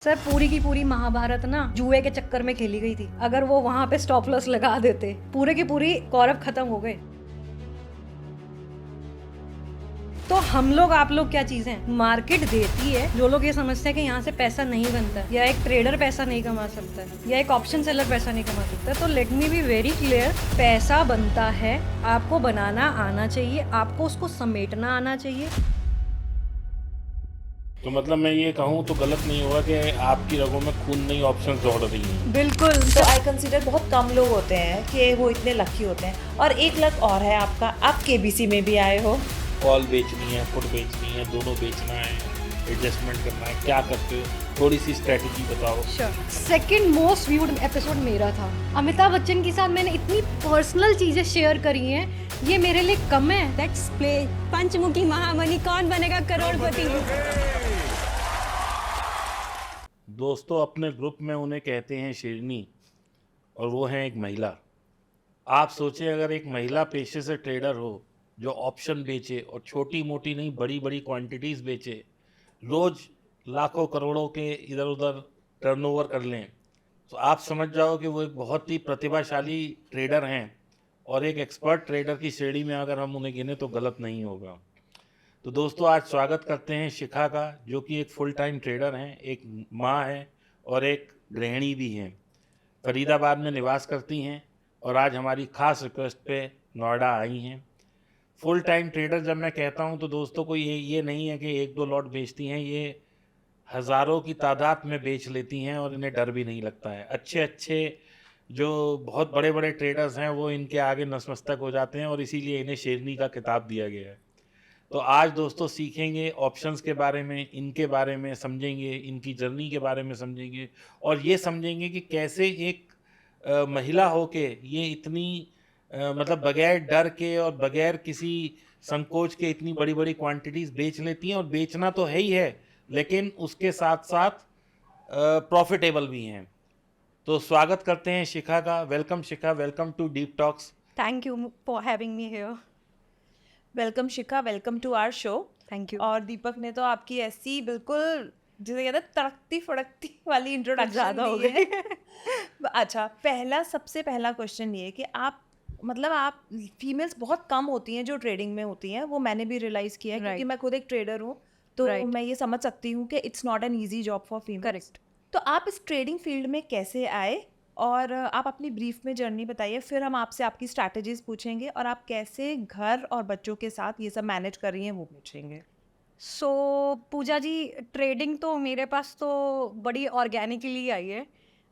Sir पूरी की पूरी महाभारत ना जुए के चक्कर में खेली गई थी। अगर वो वहां पे स्टॉप लॉस लगा देते पूरे की पूरी कौरव खत्म हो गए। तो हम लोग आप लोग क्या चीज हैं, मार्केट देती है। जो लोग ये समझते हैं कि यहाँ से पैसा नहीं बनता या एक ट्रेडर पैसा नहीं कमा सकता है या एक ऑप्शन सेलर पैसा नहीं कमा सकता, तो let me be very clear, पैसा बनता है, आपको बनाना आना चाहिए, आपको उसको समेटना आना चाहिए। तो मतलब मैं ये कहूँ तो गलत नहीं होगा कि आपकी रगों में खून नहीं, ऑप्शंस दौड़ रही हैं। बिल्कुल। तो आई कंसिडर बहुत कम लोग होते हैं कि वो इतने लकी होते हैं। और एक लक और है आपका, आप केबीसी में भी आए हो। कॉल बेचनी है, फुट बेचनी है, दोनों बेचना है, एडजस्टमेंट करना है, क्या करते हो, थोड़ी सी स्ट्रेटजी बताओ। सेकंड मोस्ट व्यूड एपिसोड मेरा था। अमिताभ बच्चन के साथ मैंने इतनी पर्सनल चीजें शेयर करी हैं, ये मेरे लिए कम है। लेट्स प्ले पंचमुखी महामणि कौन बनेगा करोड़पति। दोस्तों, अपने ग्रुप में उन्हें कहते हैं शेरनी, और वो है एक महिला। आप सोचें, अगर एक महिला पेशे से ट्रेडर हो जो ऑप्शन बेचे और छोटी मोटी नहीं बड़ी बड़ी क्वांटिटीज़ बेचे, रोज लाखों करोड़ों के इधर उधर टर्नओवर कर लें, तो आप समझ जाओ कि वो एक बहुत ही प्रतिभाशाली ट्रेडर हैं। और एक एक्सपर्ट ट्रेडर की श्रेणी में अगर हम उन्हें गिने तो गलत नहीं होगा। तो दोस्तों, आज स्वागत करते हैं शिखा का, जो कि एक फुल टाइम ट्रेडर हैं, एक माँ है और एक गृहिणी भी हैं। फरीदाबाद में निवास करती हैं और आज हमारी खास रिक्वेस्ट पे नोएडा आई हैं। फुल टाइम ट्रेडर जब मैं कहता हूं तो दोस्तों को ये नहीं है कि एक दो लॉट बेचती हैं, ये हज़ारों की तादाद में बेच लेती हैं और इन्हें डर भी नहीं लगता है। अच्छे अच्छे जो बहुत बड़े बड़े ट्रेडर्स हैं वो इनके आगे नतमस्तक हो जाते हैं और इसीलिए इन्हें शेरनी का खिताब दिया गया है। तो आज दोस्तों सीखेंगे ऑप्शंस के बारे में, इनके बारे में समझेंगे, इनकी जर्नी के बारे में समझेंगे और ये समझेंगे कि कैसे एक महिला होके ये इतनी मतलब बगैर डर के और बगैर किसी संकोच के इतनी बड़ी बड़ी क्वांटिटीज़ बेच लेती हैं। और बेचना तो है ही है, लेकिन उसके साथ साथ प्रॉफिटेबल भी हैं। तो स्वागत करते हैं शिखा का। Welcome Shikha, welcome to Deep Talks. Thank you for having me here. Welcome Shikha, welcome to our show. Thank you. और दीपक ने तो आपकी ऐसी बिल्कुल जिसे कहते हैं तड़कती फड़कती वाली इंट्रोडक्शन ज़्यादा हो दी है। गई। अच्छा, सबसे पहला क्वेश्चन ये कि आप आप फीमेल्स बहुत कम होती हैं जो ट्रेडिंग में होती हैं, वो मैंने भी रियलाइज़ किया है क्योंकि Right. मैं खुद एक ट्रेडर हूँ। तो Right. मैं ये समझ सकती हूँ कि it's not an easy job for females. Correct. तो आप इस ट्रेडिंग फील्ड में कैसे आए, और आप अपनी ब्रीफ में जर्नी बताइए, फिर हम आपसे आपकी स्ट्रैटेजीज पूछेंगे और आप कैसे घर और बच्चों के साथ ये सब मैनेज कर रही हैं वो पूछेंगे। सो पूजा जी, ट्रेडिंग तो मेरे पास तो बड़ी ऑर्गेनिकली आई है।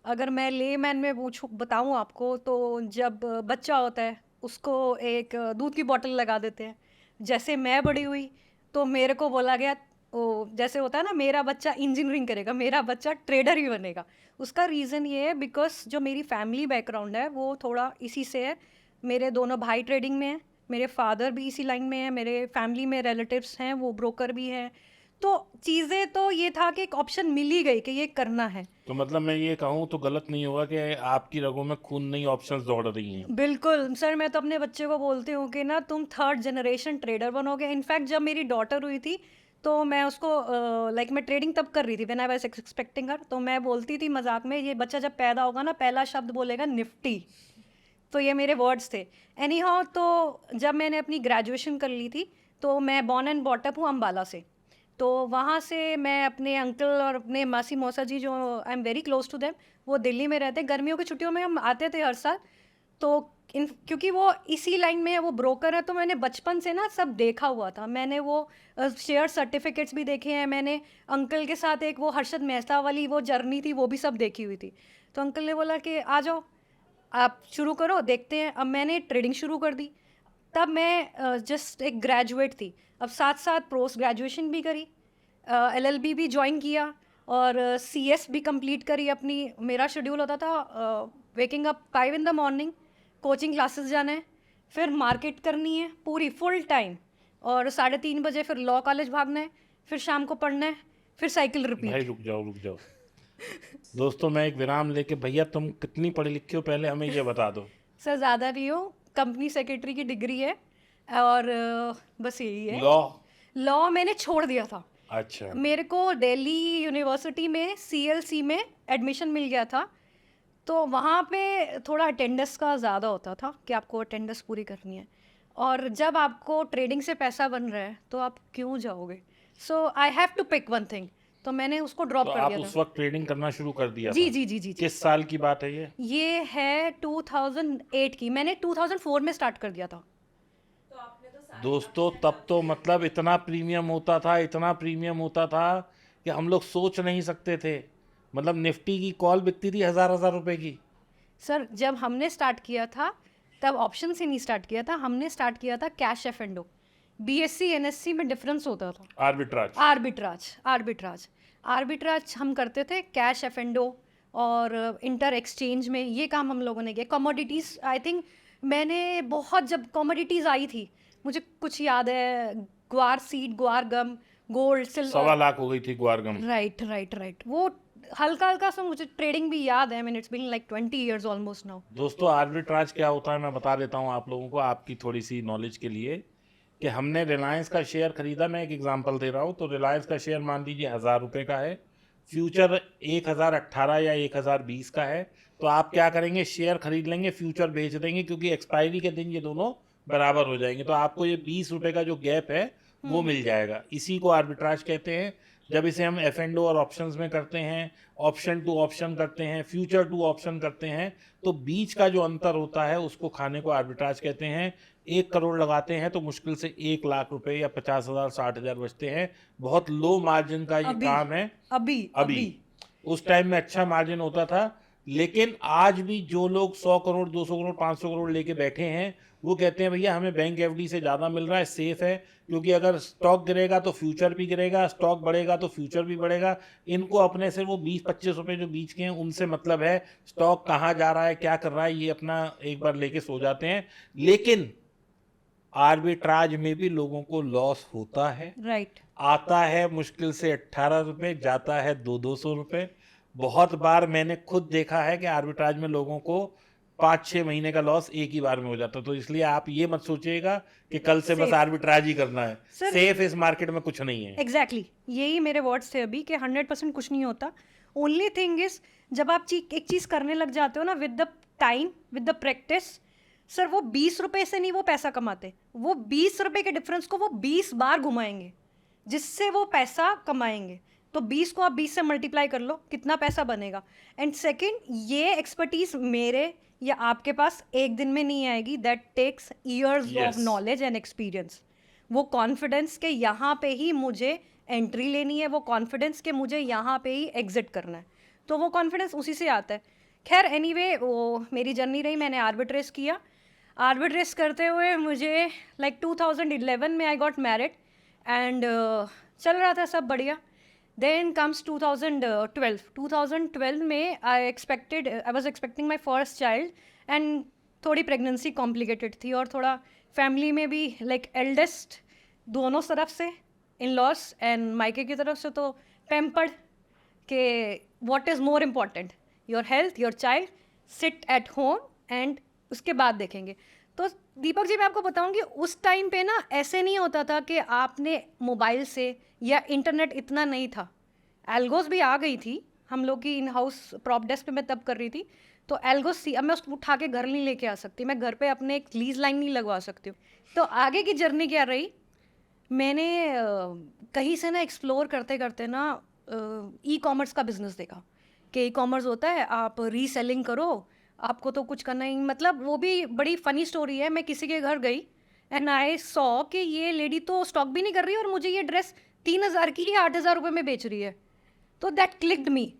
अगर मैं लेमैन में पूछूं बताऊं आपको, तो जब बच्चा होता है उसको एक दूध की बोतल लगा देते हैं। जैसे मैं बड़ी हुई तो मेरे को बोला गया, ओ जैसे होता है ना, मेरा बच्चा इंजीनियरिंग करेगा, मेरा बच्चा ट्रेडर ही बनेगा। उसका रीज़न ये है बिकॉज जो मेरी फैमिली बैकग्राउंड है वो थोड़ा इसी से है। मेरे दोनों भाई ट्रेडिंग में हैं, मेरे फादर भी इसी लाइन में है, मेरे फैमिली में रिलेटिव्स हैं वो ब्रोकर भी हैं। तो चीज़ें तो ये था कि एक ऑप्शन मिल ही गई कि ये करना है। तो मतलब मैं ये कहूँ तो गलत नहीं होगा कि आपकी रगों में खून नहीं, ऑप्शंस दौड़ रही हैं। बिल्कुल सर, मैं तो अपने बच्चे को बोलती हूँ कि ना तुम थर्ड जनरेशन ट्रेडर बनोगे। इनफैक्ट जब मेरी डॉटर हुई थी तो मैं उसको मैं ट्रेडिंग तब कर रही थी व्हेन आई वाज एक्सपेक्टिंग हर। तो मैं बोलती थी मजाक में, ये बच्चा जब पैदा होगा ना पहला शब्द बोलेगा निफ्टी। तो ये मेरे वर्ड्स थे। एनी हाउ, तो जब मैंने अपनी ग्रेजुएशन कर ली थी तो मैं बॉर्न एंड बॉटअप हूँ अम्बाला से। तो वहाँ से मैं अपने अंकल और अपने मासी मौसा जी जो I am very close to them, वो दिल्ली में रहते। गर्मियों की छुट्टियों में हम आते थे हर साल। तो क्योंकि वो इसी लाइन में है, वो ब्रोकर है, तो मैंने बचपन से ना सब देखा हुआ था। मैंने वो शेयर सर्टिफिकेट्स भी देखे हैं। मैंने अंकल के साथ एक वो हर्षद मेहता वाली वो जर्नी थी वो भी सब देखी हुई थी। तो अंकल ने बोला कि आ जाओ आप शुरू करो, देखते हैं। अब मैंने ट्रेडिंग शुरू कर दी। तब मैं जस्ट एक ग्रेजुएट थी। अब साथ साथ पोस्ट ग्रेजुएशन भी करी, LLB भी ज्वाइन किया और CS भी कंप्लीट करी अपनी। मेरा शेड्यूल होता था waking up 5 in the morning, coaching classes जाना है, फिर मार्केट करनी है पूरी फुल टाइम, और 3:30 बजे फिर लॉ कॉलेज भागना है, फिर शाम को पढ़ना है, फिर साइकिल भाई रिपीट। रुक जाओ दोस्तों, मैं एक विराम लेके, भैया तुम कितनी पढ़ी लिखी हो पहले हमें ये बता दो। सर ज़्यादा नहीं हो, कंपनी सेक्रेटरी की डिग्री है और बस यही है। लॉ? लॉ मैंने छोड़ दिया था अच्छा मेरे को दिल्ली यूनिवर्सिटी में सीएलसी में एडमिशन मिल गया था, तो वहाँ पे थोड़ा अटेंडेंस का ज़्यादा होता था कि आपको अटेंडेंस पूरी करनी है, और जब आपको ट्रेडिंग से पैसा बन रहा है तो आप क्यों जाओगे? So I have to pick one thing, तो मैंने उसको तो ड्रॉप कर आप दिया उस था। वक्त ट्रेडिंग करना शुरू कर दिया जी था? जी जी जी जी। किस साल की बात है ये है 2008 की, मैंने 2004 में स्टार्ट कर दिया था। दोस्तों तब तो मतलब इतना प्रीमियम होता था, इतना प्रीमियम होता था कि हम लोग सोच नहीं सकते थे। मतलब निफ्टी की कॉल बिकती थी हजार हजार रुपए की। सर जब हमने स्टार्ट किया था तब ऑप्शन से नहीं स्टार्ट किया था, हमने स्टार्ट किया था cash F and O. BSE NSE में डिफरेंस होता था। आर्बिट्राज। आर्बिट्राज आर्बिट्राज आर्बिट्राज हम करते थे, कैश एफ एंड ओ और इंटर एक्सचेंज में ये काम हम लोगों ने किया। कमोडिटीज़ आई थिंक मैंने बहुत, जब कमोडिटीज़ आई थी मुझे कुछ याद है, ग्वार सीड, ग्वार गम, गोल्ड, 1.25 सिल्वर। लाख हो गई थी ग्वारगम। राइट राइट राइट, वो हल्का हल्का सा मुझे ट्रेडिंग भी याद है। It's been like 20 years almost now. दोस्तों आर्बिट्राज क्या होता है मैं बता देता हूँ आप लोगों को, आपकी थोड़ी सी नॉलेज के लिए, कि हमने रिलायंस का शेयर खरीदा। मैं एक एग्जांपल दे रहा हूँ। तो रिलायंस का शेयर मान लीजिए 1000 रुपये का है, फ्यूचर 1018 या 1020 का है। तो आप क्या करेंगे, शेयर खरीद लेंगे, फ्यूचर बेच देंगे, क्योंकि एक्सपायरी के दिन ये दोनों बराबर हो जाएंगे। तो आपको ये 20 रुपये का जो गैप है वो मिल जाएगा। इसी को आर्बिट्राज कहते हैं। जब इसे हम एफ एंड ओ और ऑप्शंस में करते हैं, ऑप्शन टू ऑप्शन करते हैं, फ्यूचर टू ऑप्शन करते हैं, तो बीच का जो अंतर होता है उसको खाने को आर्बिट्राज कहते हैं। 1 करोड़ लगाते हैं तो मुश्किल से 1 लाख रुपए या 50,000 60,000 बचते हैं। बहुत लो मार्जिन का ये अभी काम है। अभी अभी उस टाइम में अच्छा मार्जिन होता था। लेकिन आज भी जो लोग 100 करोड़ 200 करोड़ 500 करोड़ लेके बैठे हैं वो कहते हैं भैया हमें बैंक एफडी से ज़्यादा मिल रहा है, सेफ है, क्योंकि अगर स्टॉक गिरेगा तो फ्यूचर भी गिरेगा, स्टॉक बढ़ेगा तो फ्यूचर भी बढ़ेगा। इनको अपने से वो 20-25 रुपए जो बीच के हैं उनसे मतलब है, स्टॉक कहाँ जा रहा है क्या कर रहा है ये अपना एक बार लेके सो जाते हैं। लेकिन आर्बिट्राज में भी लोगों को लॉस होता है। राइट। आता है मुश्किल से 18 रुपये, जाता है 200 रुपये। बहुत बार मैंने खुद देखा है कि आर्बिट्राज में लोगों को 5-6 महीने का लॉस एक ही बार में हो जाता है। तो इसलिए आप ये मत सोचिएगा कि कल से बस Safe. आर्बिट्राज ही करना है। Sir- सेफ इस मार्केट में कुछ नहीं है। एग्जैक्टली यही मेरे वर्ड्स थे अभी, कि 100% कुछ नहीं होता। ओनली थिंग इज, जब आप एक चीज़ करने लग जाते हो ना, with the time, with the practice, sir वो 20 रुपये से नहीं वो पैसा कमाते, वो 20 रुपये के डिफरेंस को वो 20 बार घुमाएंगे जिससे वो पैसा कमाएंगे। तो 20 को आप 20 से मल्टीप्लाई कर लो, कितना पैसा बनेगा। एंड सेकेंड, ये एक्सपर्टीज मेरे या आपके पास एक दिन में नहीं आएगी। That takes years of Yes. Knowledge and experience. वो कॉन्फिडेंस के यहाँ पे ही मुझे एंट्री लेनी है, वो कॉन्फिडेंस के मुझे यहाँ पे ही एग्जिट करना है, तो वो कॉन्फिडेंस उसी से आता है। खैर एनीवे, वो मेरी जर्नी रही, मैंने आर्बिट्रेज किया। आर्बिट्रेज करते हुए मुझे लाइक 2011 में आई गॉट मैरिड एंड चल रहा था सब बढ़िया। देन कम्स 2012 में I was expecting my first child, and थोड़ी प्रेगनेंसी कॉम्प्लिकेटेड थी, और थोड़ा फैमिली में भी लाइक एल्डेस्ट दोनों तरफ से, इन लॉस एंड मायके की तरफ से, तो पैम्पर्ड के what is more important, your health, your child, sit at home and उसके बाद देखेंगे। तो दीपक जी मैं आपको बताऊंगी, उस टाइम पे ना ऐसे नहीं होता था कि आपने मोबाइल से, या इंटरनेट इतना नहीं था। एल्गोस भी आ गई थी, हम लोग की इन हाउस प्रॉप डेस्क पे मैं तब कर रही थी, तो एल्गोस अब मैं उसको उठा के घर नहीं लेके आ सकती, मैं घर पे अपने एक लीज लाइन नहीं लगवा सकती हूँ। तो आगे की जर्नी क्या रही, मैंने कहीं से ना एक्सप्लोर करते करते ना ई कॉमर्स का बिजनेस देखा कि ई कॉमर्स होता है, आप रीसेलिंग करो, आपको तो कुछ करना ही, मतलब वो भी बड़ी फ़नी स्टोरी है। मैं किसी के घर गई एंड आई सॉ कि ये लेडी तो स्टॉक भी नहीं कर रही और मुझे ये ड्रेस 3,000 की 8,000 रुपये में बेच रही है। तो दैट क्लिक्ड मी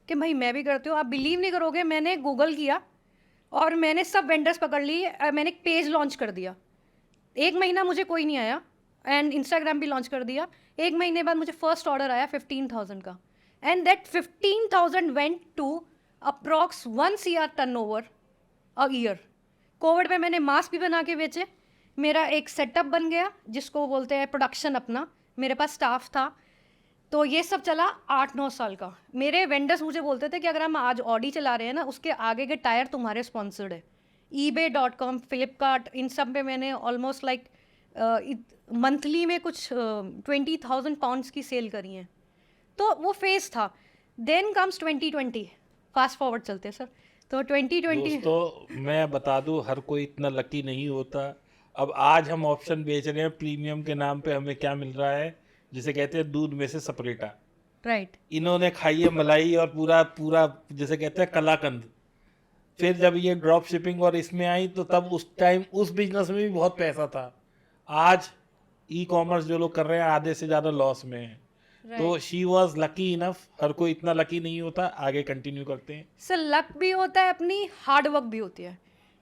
कि भाई मैं भी करती हूँ। आप बिलीव नहीं करोगे, मैंने गूगल किया और मैंने सब वेंडर्स पकड़ लिए, मैंने एक पेज लॉन्च कर दिया। 1 महीना मुझे कोई नहीं आया, एंड इंस्टाग्राम भी लॉन्च कर दिया। 1 महीने बाद मुझे फर्स्ट ऑर्डर आया 15,000 का, and that 15,000 went to approx 1 CR turnover a year. Covid में मैंने मास्क भी बना के बेचे, मेरा एक सेटअप बन गया जिसको बोलते हैं प्रोडक्शन अपना, मेरे पास स्टाफ था। तो ये सब चला 8-9 साल का। मेरे वेंडर्स मुझे बोलते थे कि अगर हम आज ऑडी चला रहे हैं ना, उसके आगे के टायर तुम्हारे स्पॉन्सर्ड है। eBay.com, फ्लिपकार्ट, इन सब पे मैंने ऑलमोस्ट लाइक मंथली में कुछ 20,000 पाउंड्स की सेल करी हैं। तो वो फेज था। देन कम्स 2020, फास्ट फॉरवर्ड चलते हैं सर। तो 2020 दोस्तों मैं बता दूं, हर कोई इतना लकी नहीं होता। अब आज हम ऑप्शन बेच रहे हैं प्रीमियम के नाम पे, हमें क्या मिल रहा है, जिसे कहते हैं दूध में से सपरेटा। राइट। इन्होंने खाई है मलाई और पूरा पूरा जिसे कहते हैं कलाकंद। फिर जब ये ड्रॉप शिपिंग और इसमें आई तो तब उस टाइम उस बिजनेस में भी बहुत पैसा था। आज ई कॉमर्स जो लोग कर रहे हैं आधे से ज़्यादा लॉस में है। तो शी वॉज लकी इनफ। हर कोई इतना लकी नहीं होता। आगे कंटिन्यू करते हैं। सर लक भी होता है, अपनी हार्ड वर्क भी होती है।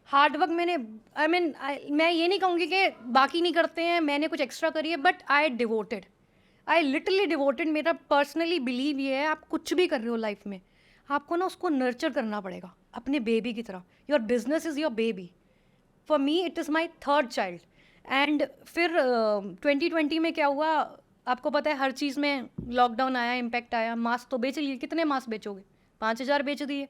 हार्ड वर्क मैंने मैं ये नहीं कहूँगी कि बाकी नहीं करते हैं, मैंने कुछ एक्स्ट्रा करी है, बट आई लिटरली डिवोटेड। मेरा पर्सनली बिलीव ये है, आप कुछ भी कर रहे हो लाइफ में, आपको ना उसको नर्चर करना पड़ेगा अपने बेबी की तरह। Your business is your baby. For me it is my third child. And फिर 2020 में क्या हुआ, आपको पता है हर चीज़ में लॉकडाउन आया, इम्पैक्ट आया। मास्क तो बेच लिए, कितने मास्क बेचोगे? 5,000 बेच दिए,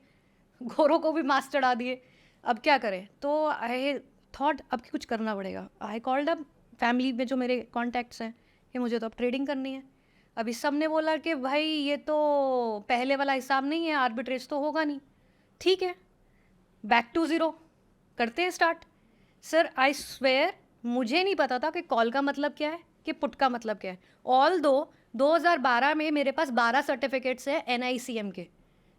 घोरों को भी मास्क चढ़ा दिए। अब क्या करें? तो आई थॉट अब कुछ करना पड़ेगा। आई कॉल्ड अप फैमिली में जो मेरे कॉन्टैक्ट्स हैं कि मुझे तो अब ट्रेडिंग करनी है। अभी सब ने बोला कि भाई ये तो पहले वाला हिसाब नहीं है, आर्बिट्रेज तो होगा नहीं। ठीक है, बैक टू ज़ीरो, करते हैं स्टार्ट। सर आई स्वेयर मुझे नहीं पता था कि कॉल का मतलब क्या है, कि पुट का मतलब क्या है। ऑल दो 2012 में मेरे पास 12 सर्टिफिकेट्स हैं NICM के।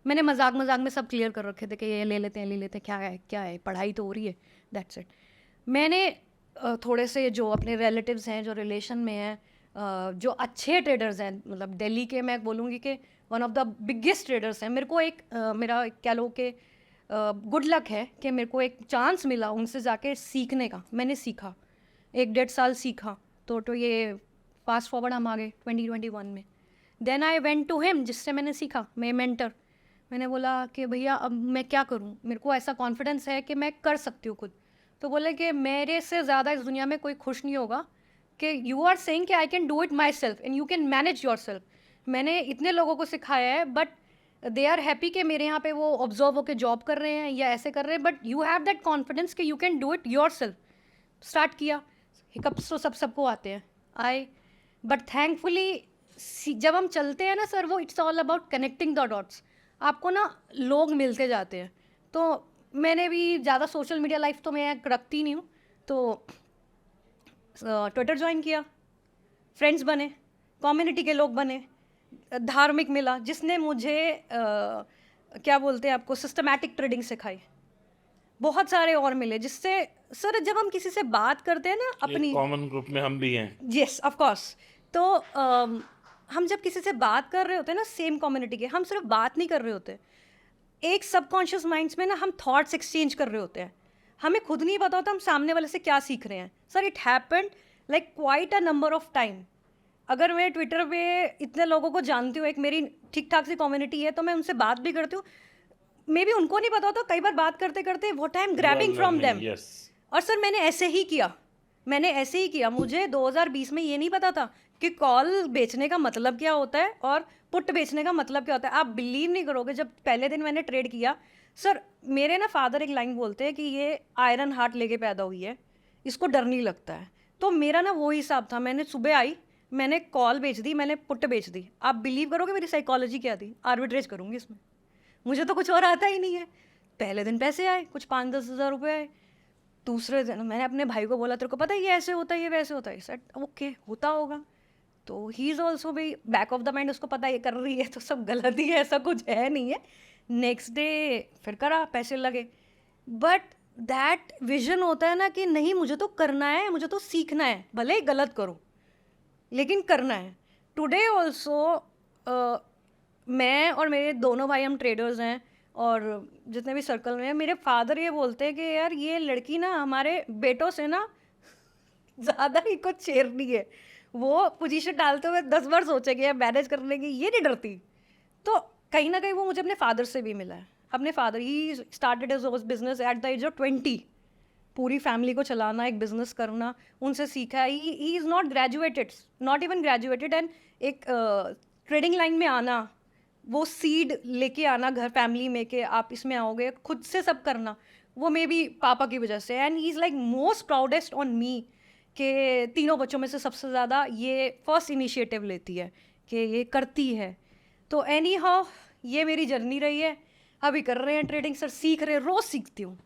मैंने मजाक में सब क्लियर कर रखे थे कि ये ले लेते हैं, क्या है, पढ़ाई तो हो रही है, दैट्स इट। मैंने थोड़े से जो अपने रिलेटिव्स हैं, जो रिलेशन में हैं, जो अच्छे ट्रेडर्स हैं, मतलब दिल्ली के मैं बोलूँगी कि one of the biggest traders हैं। मेरे को एक मेरा क्या लो कि गुड लक है कि मेरे को एक चांस मिला उनसे जाके सीखने का। मैंने सीखा, 1-1.5 साल सीखा। तो ये फास्ट फॉरवर्ड हम आ गए 2021 में। Then I went to him, जिससे मैंने सीखा, मैं मेंटर। मैंने बोला कि भैया अब मैं क्या करूं, मेरे को ऐसा कॉन्फिडेंस है कि मैं कर सकती हूँ खुद। तो बोले कि मेरे से ज़्यादा इस दुनिया में कोई खुश नहीं होगा कि यू आर सेइंग कि I can do it my self and you can manage your self. मैंने इतने लोगों को सिखाया है, बट दे आर हैप्पी कि मेरे यहाँ पे वो ऑब्जर्व होकर जॉब कर रहे हैं या ऐसे कर रहे हैं, but you have that confidence कि you can do it yourself. Start किया। हिकअप्स तो सबको आते हैं, बट थैंकफुली जब हम चलते हैं ना सर, वो it's all about connecting the dots. आपको ना लोग मिलते जाते हैं। तो मैंने भी ज़्यादा सोशल मीडिया लाइफ तो मैं रखती नहीं हूँ, तो ट्विटर ज्वाइन किया, फ्रेंड्स बने, कम्युनिटी के लोग बने, धार्मिक मिला, जिसने मुझे क्या बोलते हैं आपको, सिस्टमैटिक ट्रेडिंग सिखाई। बहुत सारे और मिले, जिससे सर जब हम किसी से बात करते हैं ना अपनी, कॉमन ग्रुप में हम भी हैं। Yes of course. तो हम जब किसी से बात कर रहे होते हैं ना सेम कम्युनिटी के, हम सिर्फ बात नहीं कर रहे होते, एक सबकॉन्शियस माइंड्स में ना हम थॉट्स एक्सचेंज कर रहे होते हैं। हमें खुद नहीं पता होता हम सामने वाले से क्या सीख रहे हैं। Sir it happened like quite a number of time. अगर मैं ट्विटर पे इतने लोगों को जानती हूँ, एक मेरी ठीक ठाक सी कम्युनिटी है, तो मैं उनसे बात भी करती हूँ। मे बी उनको नहीं पता होता, कई बार बात करते करते what I am grabbing from them. और सर मैंने ऐसे ही किया। मुझे 2020 में ये नहीं पता था कि कॉल बेचने का मतलब क्या होता है और पुट बेचने का मतलब क्या होता है। आप बिलीव नहीं करोगे, जब पहले दिन मैंने ट्रेड किया, सर मेरे ना फादर एक लाइन बोलते हैं कि ये आयरन हार्ट लेके पैदा हुई है, इसको डर नहीं लगता है। तो मेरा ना वो हिसाब था। मैंने सुबह आई, मैंने कॉल बेच दी, मैंने पुट बेच दी। आप बिलीव करोगे मेरी साइकोलॉजी क्या थी? आर्बिट्रेज करूँगी इसमें, मुझे तो कुछ और आता ही नहीं है। पहले दिन पैसे आए, कुछ 5-10 हज़ार रुपये आए। दूसरे दिन मैंने अपने भाई को बोला, तेरे को पता है ये ऐसे होता है, ये वैसे होता है। सेट ओके, होता होगा। तो ही इज़ ऑल्सो भाई बैक ऑफ द माइंड, उसको पता है ये कर रही है तो सब गलत ही है, ऐसा कुछ है नहीं है। नेक्स्ट डे फिर करा, पैसे लगे। बट दैट विजन होता है ना कि नहीं, मुझे तो करना है, मुझे तो सीखना है, भले ही गलत करो लेकिन करना है। टुडे ऑल्सो मैं और मेरे दोनों भाई हम ट्रेडर्स हैं, और जितने भी सर्कल में हैं, मेरे फादर ये बोलते हैं कि यार ये लड़की ना हमारे बेटों से ना ज़्यादा ही कुछ शेरनी है। वो पोजीशन डालते हुए 10 बार सोचेगी या मैनेज करने की, ये नहीं डरती। तो कहीं ना कहीं वो मुझे अपने फादर से भी मिला है। अपने father, he started his business at the age of 20। पूरी फैमिली को चलाना, एक बिजनेस करना, उनसे सीखा। He is not graduated, not even graduated, and एक ट्रेडिंग लाइन में आना, वो सीड लेके आना घर फैमिली में कि आप इसमें आओगे, खुद से सब करना, वो मे बी पापा की वजह से। And he is like most proudest on me कि तीनों बच्चों में से सबसे ज़्यादा ये फर्स्ट इनिशिएटिव लेती है कि ये करती है। तो एनी हाउ ये मेरी जर्नी रही है। अभी कर रहे हैं ट्रेडिंग सर, सीख रहे हैं, रोज़ सीखती हूँ।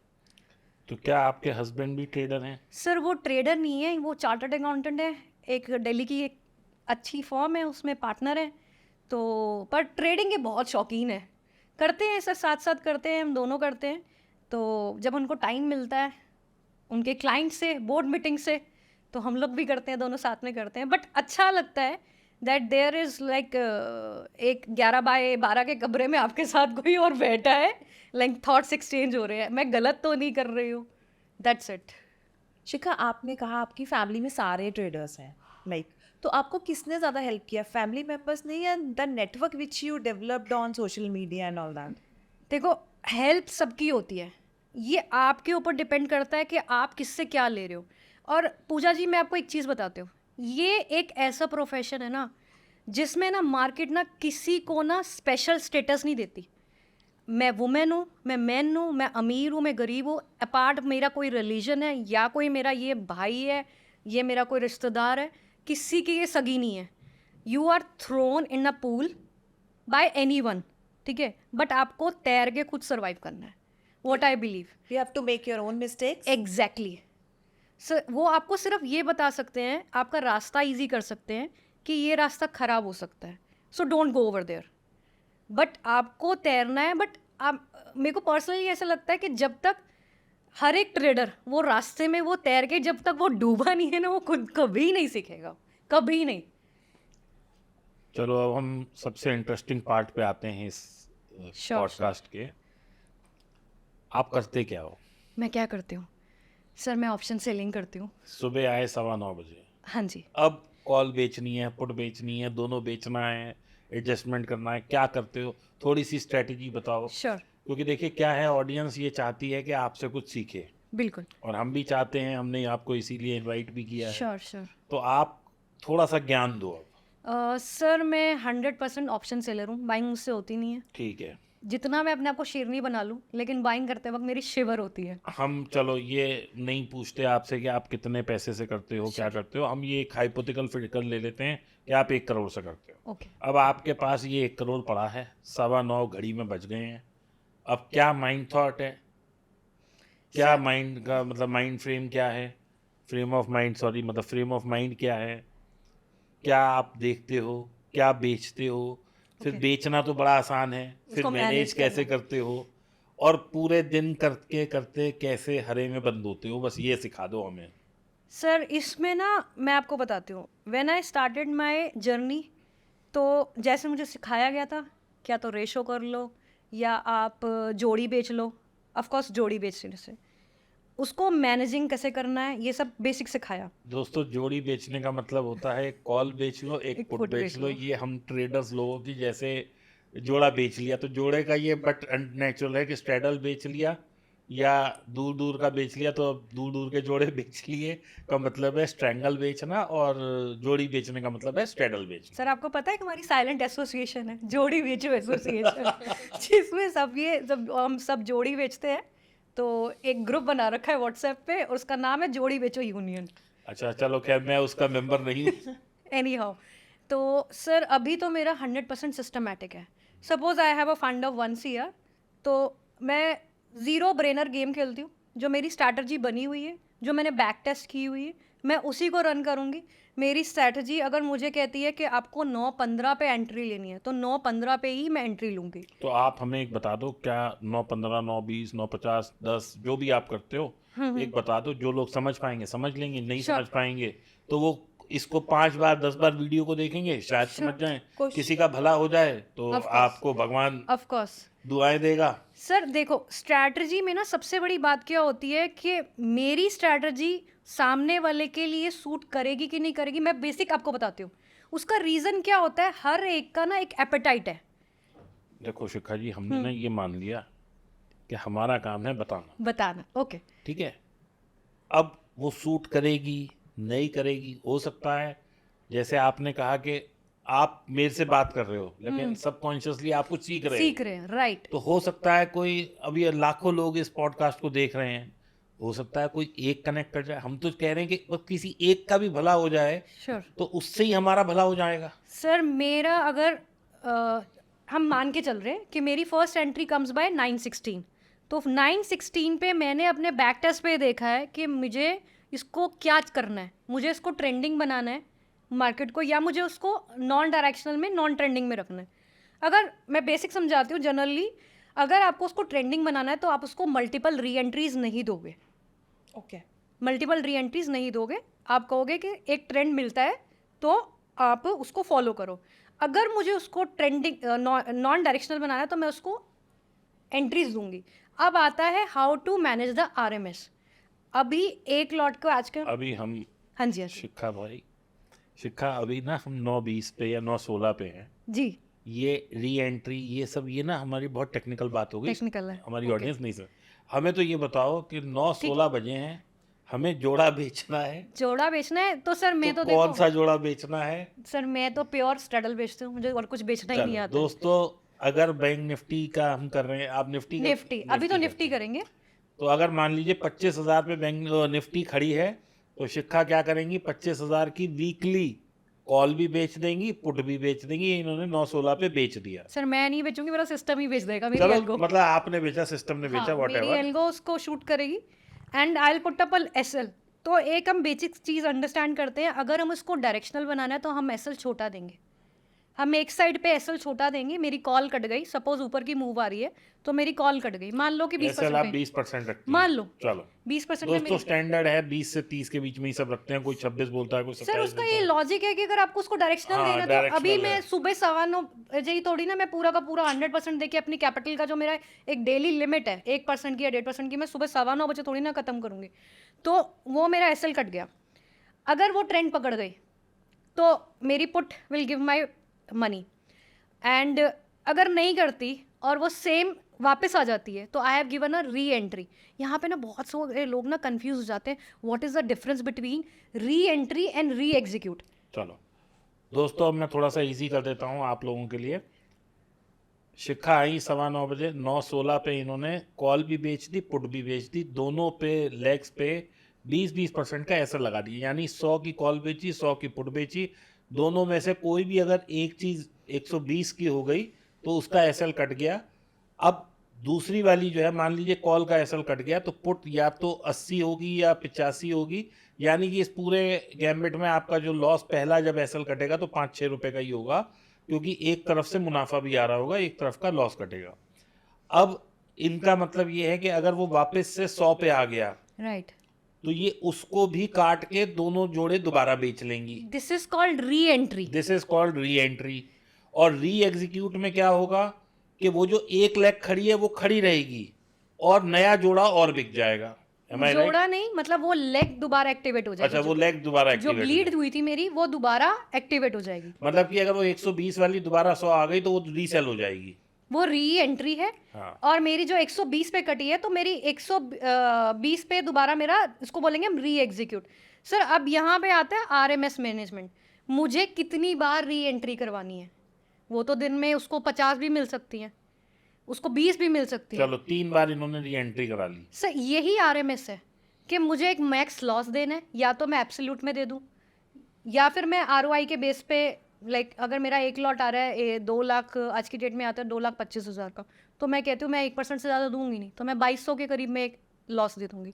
तो क्या आपके हस्बैंड भी ट्रेडर हैं? सर वो ट्रेडर नहीं है, वो चार्टर्ड अकाउंटेंट है, एक दिल्ली की एक अच्छी फर्म है उसमें पार्टनर है। तो पर ट्रेडिंग के बहुत शौकीन है, करते हैं सर, साथ साथ करते हैं, हम दोनों करते हैं। तो जब उनको टाइम मिलता है उनके क्लाइंट से, बोर्ड मीटिंग से, तो हम लोग भी करते हैं, दोनों साथ में करते हैं। बट अच्छा लगता है दैट देयर इज़ लाइक एक 11x12 के कमरे में आपके साथ कोई और बैठा है, लाइक थॉट्स एक्सचेंज हो रहे हैं, मैं गलत तो नहीं कर रही हूँ, दैट्स इट। शिखा, आपने कहा आपकी फैमिली में सारे ट्रेडर्स हैं, लाइक तो आपको किसने ज़्यादा हेल्प किया, फैमिली मेम्बर्स ने या the network which you developed on social media and all that? देखो, हेल्प सबकी होती है, ये आपके ऊपर डिपेंड करता है कि आप किससे क्या ले रहे हो। और पूजा जी, मैं आपको एक चीज़ बताती हूँ, ये एक ऐसा प्रोफेशन है ना जिसमें ना मार्केट ना किसी को ना स्पेशल स्टेटस नहीं देती। मैं वुमेन हूँ, मैं मैन हूँ, मैं अमीर हूँ, मैं गरीब हूँ, अपार्ट मेरा कोई रिलीजन है या कोई मेरा ये भाई है, ये मेरा कोई रिश्तेदार है, किसी की ये सगी नहीं है। You are thrown in a pool by anyone, ठीक है, बट आपको तैर के खुद सर्वाइव करना है, what I believe. You have to make your own mistakes. Exactly sir, वो आपको सिर्फ ये बता सकते हैं, आपका रास्ता इजी कर सकते हैं कि ये रास्ता ख़राब हो सकता है, so don't go over there. But आपको तैरना है। बट आप, मेरे को पर्सनली ऐसा लगता है कि जब तक हर एक ट्रेडर वो रास्ते में वो तैर के जब तक वो डूबा नहीं है ना, वो खुद कभी नहीं सीखेगा, कभी नहीं। चलो अब हम सबसे इंटरेस्टिंग पार्ट पे आते हैं इस Sure, पॉडकास्ट के। आप करते क्या हो? मैं क्या करती हूँ सर, मैं ऑप्शन सेलिंग करती हूँ। सुबह आए 9:15 बजे, हाँ जी। अब कॉल बेचनी है, पुट बेचनी है, दोनों बेचना है, एडजस्टमेंट करना है, क्या करते हो? थोड़ी सी स्ट्रेटेजी बताओ। श्योर, क्योंकि देखिए क्या है, ऑडियंस ये चाहती है कि आपसे कुछ सीखे, बिल्कुल। और हम भी चाहते हैं, हमने आपको इसीलिए इनवाइट भी किया है। Sure sure. तो आप थोड़ा सा ज्ञान दो अब। सर मैं 100% ऑप्शन सेलर हूँ, बाइंग मुझसे होती नहीं है। ठीक है, जितना मैं अपने आप को शेरनी बना लूँ, लेकिन बाइंग करते वक्त मेरी शिवर होती है। हम चलो ये नहीं पूछते आपसे कि आप कितने पैसे से करते हो, क्या करते हो, हम ये एक हाइपोथेटिकल फिगर ले लेते हैं कि आप 1 करोड़ से करते हो। ओके। अब आपके पास ये 1 करोड़ पड़ा है, 9:15 घड़ी में बज गए हैं। अब क्या माइंड थॉट है, क्या माइंड का मतलब माइंड फ्रेम क्या है, फ्रेम ऑफ माइंड, सॉरी, मतलब फ्रेम ऑफ माइंड क्या है, क्या आप देखते हो, क्या बेचते हो, फिर Okay. बेचना तो बड़ा आसान है, फिर उसको मैनेज manage कैसे करना। करते हो, और पूरे दिन करते करते कैसे हरे में बंद होते हो, बस ये सिखा दो हमें। सर इसमें ना मैं आपको बताती हूँ, when I started my journey, तो जैसे मुझे सिखाया गया था, क्या तो रेशो कर लो या आप जोड़ी बेच लो। ऑफ कोर्स जोड़ी बेचने से उसको मैनेजिंग कैसे करना है, ये सब बेसिक सिखाया। दोस्तों, जोड़ी बेचने का मतलब होता है कॉल बेच लो, एक एक पुट पुट बेच बेच लो। लो। ये हम ट्रेडर्स लोगों की जैसे जोड़ा बेच लिया, तो जोड़े का ये बट नेचुरल है कि स्ट्रेडल बेच लिया या दूर दूर का बेच लिया, तो अब दूर दूर के जोड़े बेच लिए का मतलब है स्ट्रैंगल बेचना, और जोड़ी बेचने का मतलब है स्ट्रेडल बेचना। सर आपको पता है कि हमारी साइलेंट एसोसिएशन है, जोड़ी बेचो एसोसिएशन, जिसमें सब हम सब जोड़ी बेचते हैं। तो एक ग्रुप बना रखा है व्हाट्सएप पे, और उसका नाम है जोड़ी बेचो यूनियन। अच्छा, चलो खैर, मैं उसका मेंबर नहीं हूँ। एनी हाउ, तो सर अभी तो मेरा 100% सिस्टमैटिक है। Suppose I have a fund of 1 CR, तो मैं ज़ीरो ब्रेनर गेम खेलती हूँ। जो मेरी स्ट्रैटेजी बनी हुई है, जो मैंने बैक टेस्ट की हुई है, मैं उसी को रन करूँगी। मेरी स्ट्रैटेजी अगर मुझे कहती है कि आपको 9:15 पे एंट्री लेनी है, तो 9:15 पे ही मैं एंट्री लूँगी। तो आप हमें एक बता दो, क्या 9:15, 9:20, 9:50, 10 जो भी आप करते हो, एक बता दो, जो लोग समझ पाएंगे समझ लेंगे, नहीं Sure. समझ पाएंगे तो वो इसको 5 बार 10 बार वीडियो को देखेंगे, शायद समझ जाएं, किसी का भला हो जाए, तो Of course. आपको भगवान ऑफ कोर्स दुआएं देगा। सर देखो, स्ट्रैटेजी में ना सबसे बड़ी बात क्या होती है कि मेरी स्ट्रैटेजी सामने वाले के लिए सूट करेगी कि नहीं करेगी। मैं बेसिक आपको बताती हूँ, उसका रीज़न क्या होता है। हर एक का ना एक एपेटाइट है। देखो शिखा जी, हमने ना ये मान लिया कि हमारा काम है बताना, ओके। ठीक है। अब वो सूट करेगी नहीं करेगी, हो सकता है जैसे आपने कहा कि आप मेरे से बात कर रहे हो, लेकिन सबकॉन्शियसली आप कुछ सीख रहे सीख रहे हैं, राइट। तो हो सकता है कोई, अभी लाखों लोग इस पॉडकास्ट को देख रहे हैं, हो सकता है कोई एक कनेक्ट कर जाए। हम तो कह रहे हैं कि बस किसी एक का भी भला हो जाए श्योर तो उससे ही हमारा भला हो जाएगा। सर मेरा अगर हम मान के चल रहे हैं कि मेरी फर्स्ट एंट्री कम्स बाय 916, तो 916 पे मैंने अपने बैक टेस्ट पे देखा है कि मुझे इसको क्या करना है, मुझे इसको ट्रेंडिंग बनाना है मार्केट को, या मुझे उसको नॉन डायरेक्शनल में नॉन ट्रेंडिंग में रखना है। अगर मैं बेसिक समझाती हूँ जनरली, अगर आपको उसको ट्रेंडिंग बनाना है तो आप उसको मल्टीपल री एंट्रीज नहीं दोगे, ओके मल्टीपल री एंट्रीज नहीं दोगे। आप कहोगे कि एक ट्रेंड मिलता है तो आप उसको फॉलो करो। अगर मुझे उसको ट्रेंडिंग नॉन डायरेक्शनल बनाना है तो मैं उसको एंट्रीज दूंगी। अब आता है how to manage the RMS. अभी एक लॉट को आजकल, अभी हम हाँ जी हाँ जी शिखा भाई, शिखा अभी ना हम 9:20 पे या 9:16 पे हैं। जी, ये री एंट्री ये सब ये ना हमारी बहुत टेक्निकल बात हो गई, टेक्निकल है। हमारी Okay. ऑडियंस नहीं सर। हमें तो ये बताओ कि 9:16 बजे हैं, हमें जोड़ा बेचना है जोड़ा बेचना है तो सर मैं तो तो कौन देखो सा जोड़ा बेचना है? सर मैं तो प्योर स्ट्रैडल बेचती हूँ, मुझे और कुछ बेचना ही नहीं चलो आता। दोस्तों, अगर बैंक निफ्टी का हम कर रहे हैं, आप निफ्टी का निफ्टी अभी तो निफ्टी करते हैं। करेंगे। तो अगर मान लीजिए 25,000 पे बैंक निफ्टी खड़ी है तो शिखा क्या करेंगी, 25,000 की वीकली कॉल भी बेच देंगी, पुट भी बेच देंगी। ये इन्होंने 9:16 पे बेच दिया। सर मैं नहीं बेचूंगी, मेरा सिस्टम ही बेच देगा, मेरी चलो एल्गो। मतलब आपने बेचा, सिस्टम ने बेचा, हाँ, वॉट मेरी एवर। एल्गो उसको शूट करेगी and I will put up SL. तो एक हम बेसिक चीज़ अंडरस्टैंड करते हैं, अगर हम इसको डायरेक्शनल बनाना है तो हम एसएल छोटा देंगे। हम एक साइड पे एसएल छोटा देंगे, मेरी कॉल कट गई, सपोज ऊपर की मूव आ रही है तो मेरी कॉल कट गई, मान लो कि ऐसे आप 20% 20% रखते हैं, मान लो चलो 20% में दोस्तों स्टैंडर्ड है 20 से 30 के बीच में ही सब रखते हैं। कोई 26 बोलता है, कोई सर 27 उसका बोलता ये है। लॉजिक है कि अगर आपको उसको डायरेक्शनल हाँ, देना है तो अभी directional मैं है। सुबह 9:15 बजे ही थोड़ी ना मैं पूरा का पूरा 100% देके अपनी कैपिटल का जो मेरा एक डेली लिमिट है 1% की या 1.5% की, मैं सुबह 9:15 बजे थोड़ी ना खत्म करूंगी। तो वो मेरा एसएल कट गया। अगर वो ट्रेंड पकड़ गई तो मेरी put will give my money, and अगर नहीं करती और वो सेम वापस आ जाती है तो I have given a re entry. यहाँ पे ना बहुत सारे लोग ना कंफ्यूज हो जाते हैं, what is the difference between re entry and re execute. चलो दोस्तों, अब मैं थोड़ा सा इजी कर देता हूँ आप लोगों के लिए। शिखा आई 9:15 बजे, 9:16 पे इन्होंने कॉल भी बेच दी, पुट भी बेच दी, दोनों पे लेग्स पे 20% का ऐसा लगा दिया। यानी 100 की कॉल बेची, 100 की पुट बेची। दोनों में से कोई भी अगर एक चीज़ 120 की हो गई तो उसका एसएल कट गया। अब दूसरी वाली जो है, मान लीजिए कॉल का एसएल कट गया तो पुट या तो 80 होगी या 85 होगी। यानी कि इस पूरे गैम्बिट में आपका जो लॉस पहला जब एसएल कटेगा तो 5-6 रुपए का ही होगा, क्योंकि एक तरफ से मुनाफा भी आ रहा होगा, एक तरफ का लॉस कटेगा। अब इनका मतलब ये है कि अगर वो वापस से 100 पे आ गया राइट, तो ये उसको भी काट के दोनों जोड़े दोबारा बेच लेंगी। This is called re entry. This is called re entry. और री एग्जीक्यूट में क्या होगा कि वो जो एक लेग खड़ी है वो खड़ी रहेगी और नया जोड़ा और बिक जाएगा। Am I right? जोड़ा नहीं, मतलब वो लेग दोबारा एक्टिवेट हो जाएगी। अच्छा, वो लेग दोबारा जो एक्टिवेट ब्लीड हुई थी मेरी वो दोबारा एक्टिवेट हो जाएगी। मतलब कि अगर वो 120 वाली दोबारा 100 आ गई तो वो रीसेल हो जाएगी। वो री एंट्री है। हाँ। और मेरी जो 120 पे कटी है तो मेरी 120 पे दोबारा मेरा, इसको बोलेंगे हम री एग्जीक्यूट। सर अब यहाँ पे आता है आरएमएस मैनेजमेंट। मुझे कितनी बार री एंट्री करवानी है? वो तो दिन में उसको 50 भी मिल सकती हैं, उसको 20 भी मिल सकती है। चलो 3 बार इन्होंने री एंट्री करा ली। सर यही आरएमएस है कि मुझे एक मैक्स लॉस देना है, या तो मैं एब्सोल्यूट में दे दूं या फिर मैं आरओआई के बेस पे, लाइक अगर मेरा एक लॉट आ रहा है 2 लाख, आज की डेट में आता है 2,25,000 का, तो मैं कहती हूँ मैं 1% से ज़्यादा दूंगी नहीं, तो मैं 2200 के करीब में एक लॉस दे दूंगी।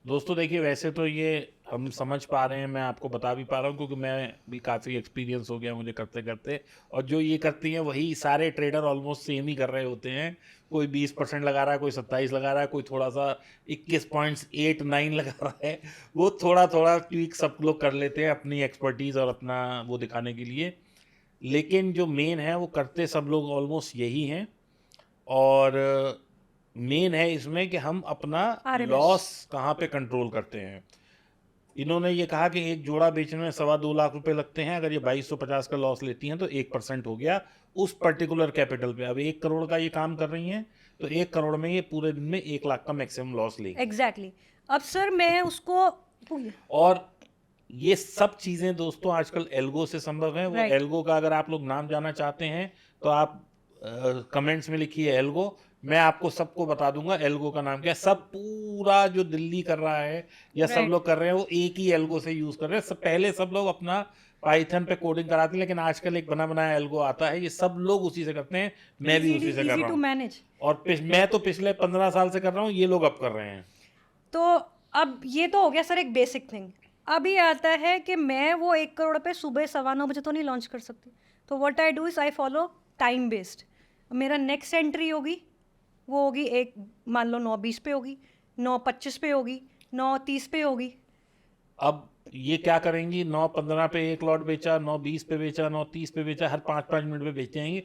दोस्तों देखिए, वैसे तो ये हम समझ पा रहे हैं, मैं आपको बता भी पा रहा हूँ क्योंकि मैं भी काफ़ी एक्सपीरियंस हो गया मुझे करते करते। और जो ये करती हैं वही सारे ट्रेडर ऑलमोस्ट सेम ही कर रहे होते हैं। कोई 20% लगा रहा है, कोई 27 लगा रहा है, कोई थोड़ा सा 21.89 लगा रहा है। वो थोड़ा थोड़ा ट्वीक सब लोग कर लेते हैं अपनी एक्सपर्टीज़ और अपना वो दिखाने के लिए, लेकिन जो मेन है वो करते सब लोग ऑलमोस्ट यही हैं। और मेन है इसमें कि हम अपना RMS लॉस कहाँ पे कंट्रोल करते हैं। इन्होंने ये कहा कि एक जोड़ा बेचने में 2.25 लाख रुपए लगते हैं। अगर ये 2250 का लॉस लेती हैं तो 1% हो गया उस पर्टिकुलर कैपिटल पे। अब 1 करोड़ का ये काम कर रही हैं तो 1 करोड़ में ये पूरे दिन में 1 लाख का मैक्सिमम लॉस लेंगे। एग्जैक्टली। अब सर मैं उसको, और ये सब चीज़ें दोस्तों आजकल एल्गो से संभव है। वो Right. एल्गो का अगर आप लोग नाम जानना चाहते हैं तो आप कमेंट्स में लिखिए एल्गो, मैं आपको सबको बता दूंगा एल्गो का नाम क्या है। सब पूरा जो दिल्ली कर रहा है या सब Right. लोग कर रहे हैं वो एक ही एल्गो से यूज कर रहे हैं। पहले सब लोग अपना पाइथन पे कोडिंग कराते हैं, लेकिन आजकल एक बना बनाया एल्गो आता है, ये सब लोग उसी से करते हैं, मैं भी उसी से कर इजी रहा टू हूँ। मैनेज। और मैं तो पिछले 15 साल से कर रहा हूँ, ये लोग अब कर रहे हैं। तो अब ये तो हो गया सर एक बेसिक थिंग। अभी आता है कि मैं वो 1 करोड़ पे सुबह 9:15 बजे तो नहीं लॉन्च कर सकती। तो what I do is I follow time based. मेरा नेक्स्ट एंट्री होगी, वो होगी एक, मान लो 9:20 पे होगी, 9:25 पे होगी, 9:30 पे होगी। अब ये क्या करेंगी, 9:15 पे एक लॉट बेचा, 9:20 पे बेचा, 9:30 पे बेचा, हर 5-5 मिनट पे बेच जाएंगे।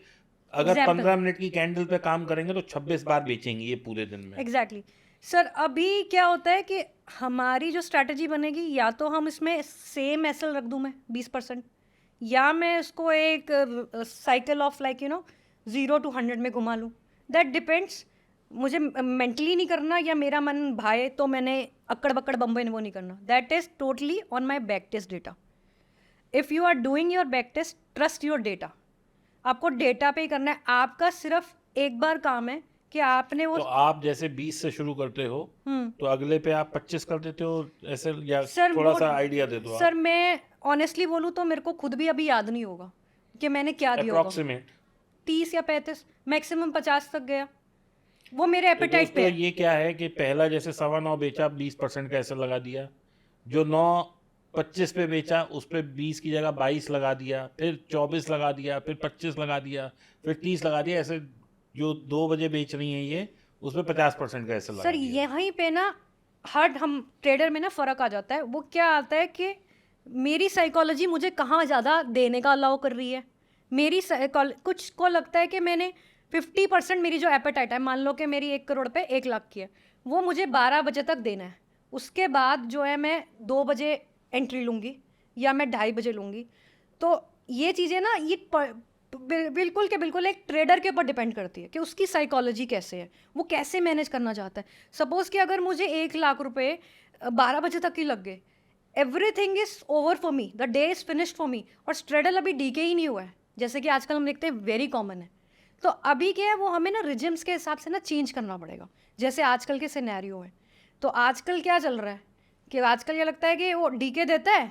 अगर Example. 15 मिनट की कैंडल पे काम करेंगे तो 26 बार बेचेंगे ये पूरे दिन में। Exactly sir. अभी क्या होता है कि हमारी जो स्ट्रैटेजी बनेगी, या तो हम इसमें सेम एसएल रख दूं मैं 20%, या मैं इसको एक साइकिल ऑफ लाइक 0 to 100 में घुमा लूँ। That depends. मुझे मेंटली नहीं करना या मेरा मन भाए तो मैंने अक्कड़ बक्कड़ बम्बई वो नहीं करना। That is totally on my back test data. If you are doing your back test, trust your data. आपको डेटा पे ही करना है। आपका सिर्फ एक बार काम है कि आपने वो तो आप जैसे 20 से शुरू करते हो तो अगले पे आप 25 कर देते हो ऐसे, या सर थोड़ा वो- सा आइडिया दे दो सर मैं ऑनेस्टली बोलूँ तो मेरे को खुद भी अभी याद नहीं होगा कि मैंने क्या दिया होगा। अप्रोक्सीमेट। 30 या 35, मैक्सिमम 50 तक गया। वो मेरे तो एपेटाइट पे दोस्तों है। ये क्या है कि पहला जैसे 9:15 बेचा, 20% का ऐसे लगा दिया। जो 9:25 पे बेचा उस पे 20 की जगह 22 लगा दिया, फिर 24 लगा दिया, फिर 25 लगा दिया, फिर 30 लगा दिया। ऐसे जो 2 बजे बेच रही हैं ये, उस पे 50% का ऐसे लगा सर दिया। यहीं पे ना हर हम ट्रेडर में ना फ़र्क आ जाता है। वो क्या आता है कि मेरी साइकोलॉजी मुझे कहाँ ज़्यादा देने का अलाउ कर रही है। मेरी कुछ को लगता है कि मैंने 50% मेरी जो एपेटाइट है, मान लो कि मेरी 1 करोड़ पे 1 लाख की है, वो मुझे 12 बजे तक देना है। उसके बाद जो है मैं 2 बजे एंट्री लूँगी या मैं 2:30 बजे लूँगी। तो ये चीज़ें ना ये बिल्कुल के बिल्कुल एक ट्रेडर के ऊपर डिपेंड करती है कि उसकी साइकोलॉजी कैसे है, वो कैसे मैनेज करना चाहता है। सपोज़ कि अगर मुझे 1 लाख रुपए 12 बजे तक ही लग गए, everything is over for me, the day is finished for me. और स्ट्रेडल अभी डीके ही नहीं हुआ है, जैसे कि आजकल हम देखते हैं वेरी कॉमन है। तो अभी क्या है, वो हमें ना रिजिम्स के हिसाब से ना चेंज करना पड़ेगा, जैसे आजकल के सिनेरियो है। तो आजकल क्या चल रहा है कि आजकल ये लगता है कि वो डीके देता है,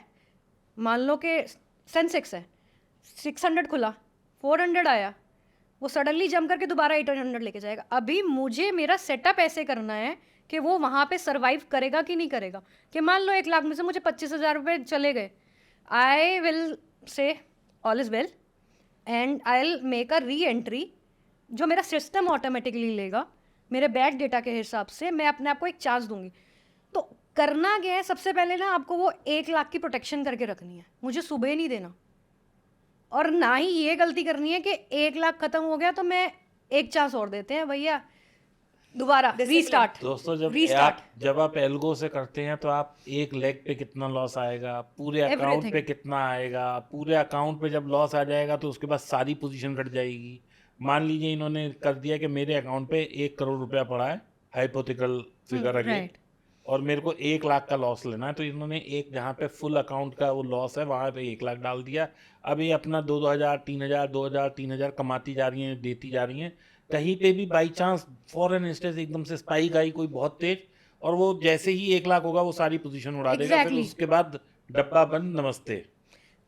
मान लो कि सेंसेक्स है 600 खुला, 400 आया, वो सडनली जम करके दोबारा 800 लेके जाएगा। अभी मुझे मेरा सेटअप ऐसे करना है कि वो वहाँ पे सरवाइव करेगा कि नहीं करेगा। कि मान लो 1 लाख में से मुझे 25,000 रुपये चले गए, I will say all is well and I will make a re entry, जो मेरा सिस्टम ऑटोमेटिकली लेगा मेरे बैक डेटा के हिसाब से। मैं अपने आप को एक चांस दूंगी। तो करना क्या है, सबसे पहले ना आपको वो 1 लाख की प्रोटेक्शन करके रखनी है। मुझे सुबह नहीं देना, और ना ही ये गलती करनी है कि 1 लाख खत्म हो गया तो मैं एक चांस और देते हैं भैया, दोबारा रीस्टार्ट। दोस्तों रीस्टार्ट जब आप एल्गो से करते हैं तो आप एक लेग पे कितना लॉस आएगा, पूरे अकाउंट Everything. पे कितना आएगा, पूरे अकाउंट पे जब लॉस आ जाएगा तो उसके बाद सारी पोजीशन कट जाएगी। मान लीजिए इन्होंने कर दिया कि मेरे अकाउंट पे 1 करोड़ रुपया पड़ा है, हाइपोथेटिकल फिगर अगेन, right. और मेरे को 1 लाख का लॉस लेना है, तो इन्होंने एक जहाँ पे फुल अकाउंट का वो लॉस है वहाँ पे 1 लाख डाल दिया। अब ये अपना 2,000 3,000 2,000 3,000 कमाती जा रही हैं, देती जा रही हैं। कहीं पे भी बाई चांस फॉरेन इंस्टेंस एकदम से स्पाइक आई कोई बहुत तेज, और वो जैसे ही 1 लाख होगा वो सारी पोजीशन उड़ा देगा। फिर Exactly. उसके बाद डब्बा बंद, नमस्ते।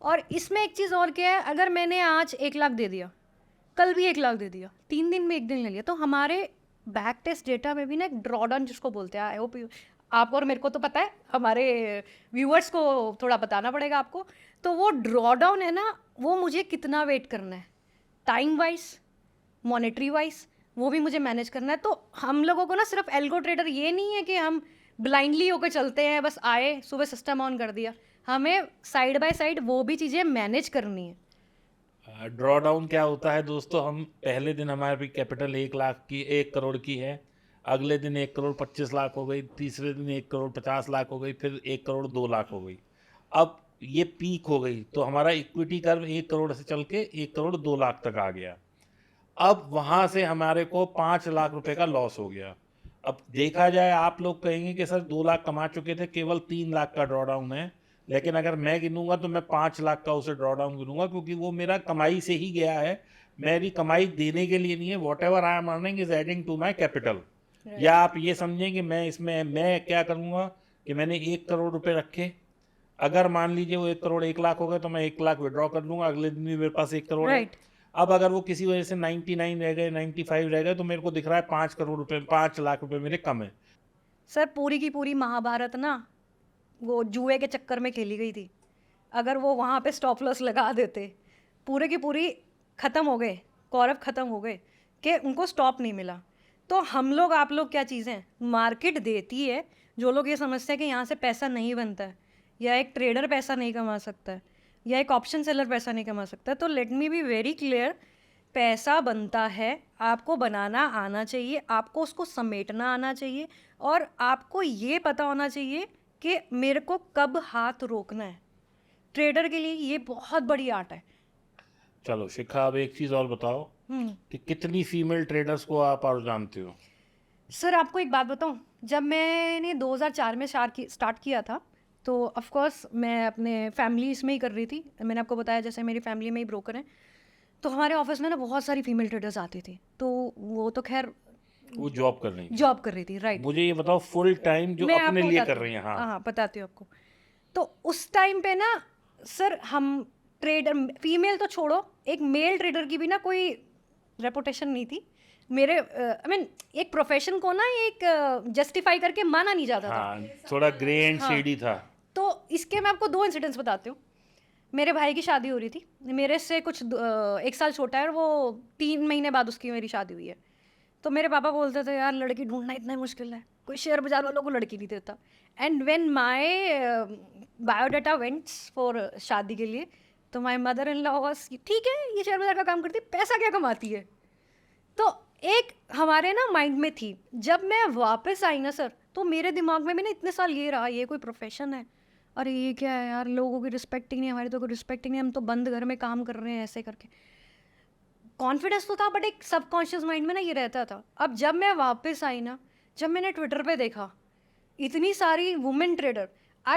और इसमें एक चीज़ और क्या है, अगर मैंने आज 1 लाख दे दिया, कल भी 1 लाख दे दिया, 3 दिन में 1 दिन ले लिया, तो हमारे बैक टेस्ट डेटा में भी ना एक ड्रॉडाउन जिसको बोलते हैं, आई होप आपको और मेरे को तो पता है, हमारे व्यूअर्स को थोड़ा बताना पड़ेगा आपको। तो वो ड्रॉडाउन है ना, वो मुझे कितना वेट करना है, टाइम वाइज, मॉनेटरी वाइज, वो भी मुझे मैनेज करना है। तो हम लोगों को ना सिर्फ एल्गो ट्रेडर ये नहीं है कि हम ब्लाइंडली होकर चलते हैं, बस आए सुबह सिस्टम ऑन कर दिया। हमें साइड बाय साइड वो भी चीज़ें मैनेज करनी है। ड्रॉ डाउन क्या होता है दोस्तों, हम पहले दिन हमारी कैपिटल 1 लाख की 1 करोड़ की है, अगले दिन 1 करोड़ 25 लाख हो गई, तीसरे दिन 1 करोड़ 50 लाख हो गई, फिर 1 करोड़ 2 लाख हो गई। अब ये पीक हो गई तो हमारा इक्विटी कर्व 1 करोड़ से चल के 1 करोड़ 2 लाख तक आ गया। अब वहाँ से हमारे को 5 लाख रुपए का लॉस हो गया। अब देखा जाए, आप लोग कहेंगे कि सर 2 लाख कमा चुके थे, केवल 3 लाख का ड्रॉ डाउन है, लेकिन अगर मैं गिनूंगा तो मैं 5 लाख का उसे ड्रॉ डाउन गिनूंगा, क्योंकि वो मेरा कमाई से ही गया है। मेरी कमाई देने के लिए नहीं है, whatever I am earning is adding to my capital. या आप ये समझें कि मैं क्या करूँगा कि मैंने 1 करोड़ रुपए रखे, अगर मान लीजिए वो 1 करोड़ 1 लाख हो गए तो मैं 1 लाख विड्रॉ कर दूंगा, अगले दिन भी मेरे पास 1 करोड़ है। राइट। अब अगर वो किसी वजह से 99 रह गए, 95 रह गए, तो मेरे को दिख रहा है 5 करोड़ रुपए, 5 लाख रुपए मेरे कम है। सर पूरी की पूरी महाभारत ना वो जुए के चक्कर में खेली गई थी। अगर वो वहाँ पे स्टॉप लॉस लगा देते, पूरे की पूरी ख़त्म हो गए, कौरव ख़त्म हो गए कि उनको स्टॉप नहीं मिला। तो हम लोग आप लोग क्या चीज़ें हैं, मार्केट देती है। जो लोग ये समझते हैं कि यहाँ से पैसा नहीं बनता है, या एक ट्रेडर पैसा नहीं कमा सकता है, या एक ऑप्शन सेलर पैसा नहीं कमा सकता है, तो let me be very clear, पैसा बनता है, आपको बनाना आना चाहिए, आपको उसको समेटना आना चाहिए, और आपको ये पता होना चाहिए कि मेरे को कब हाथ रोकना है। ट्रेडर के लिए ये बहुत बड़ी आर्ट है। चलो शिखा, अब एक चीज़ और बताओ कि कितनी फीमेल ट्रेडर्स को आप और जानते हो? सर आपको एक बात बताऊं, जब मैंने 2004 में स्टार्ट किया था, तो ऑफ कोर्स मैं अपने फैमिली इसमें ही कर रही थी। मैंने आपको बताया जैसे मेरी फैमिली में ही ब्रोकर हैं, तो हमारे ऑफिस में ना बहुत सारी फीमेल ट्रेडर्स आती थी। तो वो तो खैर वो जॉब कर रही हैं। जॉब कर रही थी, राइट। मुझे ये बताओ फुल टाइम जो मैं अपने आपको लिए बताती कर रही हैं। हूँ। हाँ, हाँ बताती हूँ आपको। तो उस टाइम पे ना सर हम ट्रेडर, फीमेल तो छोड़ो, एक मेल ट्रेडर की भी ना कोई रेपुटेशन नहीं थी मेरे। आई मीन एक प्रोफेशन को ना एक जस्टिफाई करके माना नहीं जाता था। हाँ, थोड़ा ग्रे एंड हाँ। शेडी था। तो इसके मैं आपको 2 इंसिडेंट्स बताती हूँ। मेरे भाई की शादी हो रही थी, मेरे से कुछ 1 साल छोटा है, और वो 3 महीने बाद उसकी मेरी शादी हुई है। तो मेरे पापा बोलते थे यार लड़की ढूंढना इतना मुश्किल है, कोई शेयर बाजार वालों को लड़की नहीं देता। And when my biodata vents for शादी के लिए, तो my mother in law was ठीक है, ये शेयर बाजार का काम करती है, पैसा क्या कमाती है। तो एक हमारे ना माइंड में थी। जब मैं वापस आई ना सर, तो मेरे दिमाग में भी ना इतने साल ये रहा, ये कोई प्रोफेशन है, अरे ये क्या है यार, लोगों की रिस्पेक्ट ही नहीं, हमारी तो कोई रिस्पेक्ट ही नहीं, हम तो बंद घर में काम कर रहे हैं ऐसे करके। कॉन्फिडेंस तो था, बट एक सबकॉन्शियस माइंड में ना ये रहता था। अब जब मैं वापस आई ना, जब मैंने ट्विटर पे देखा इतनी सारी women trader,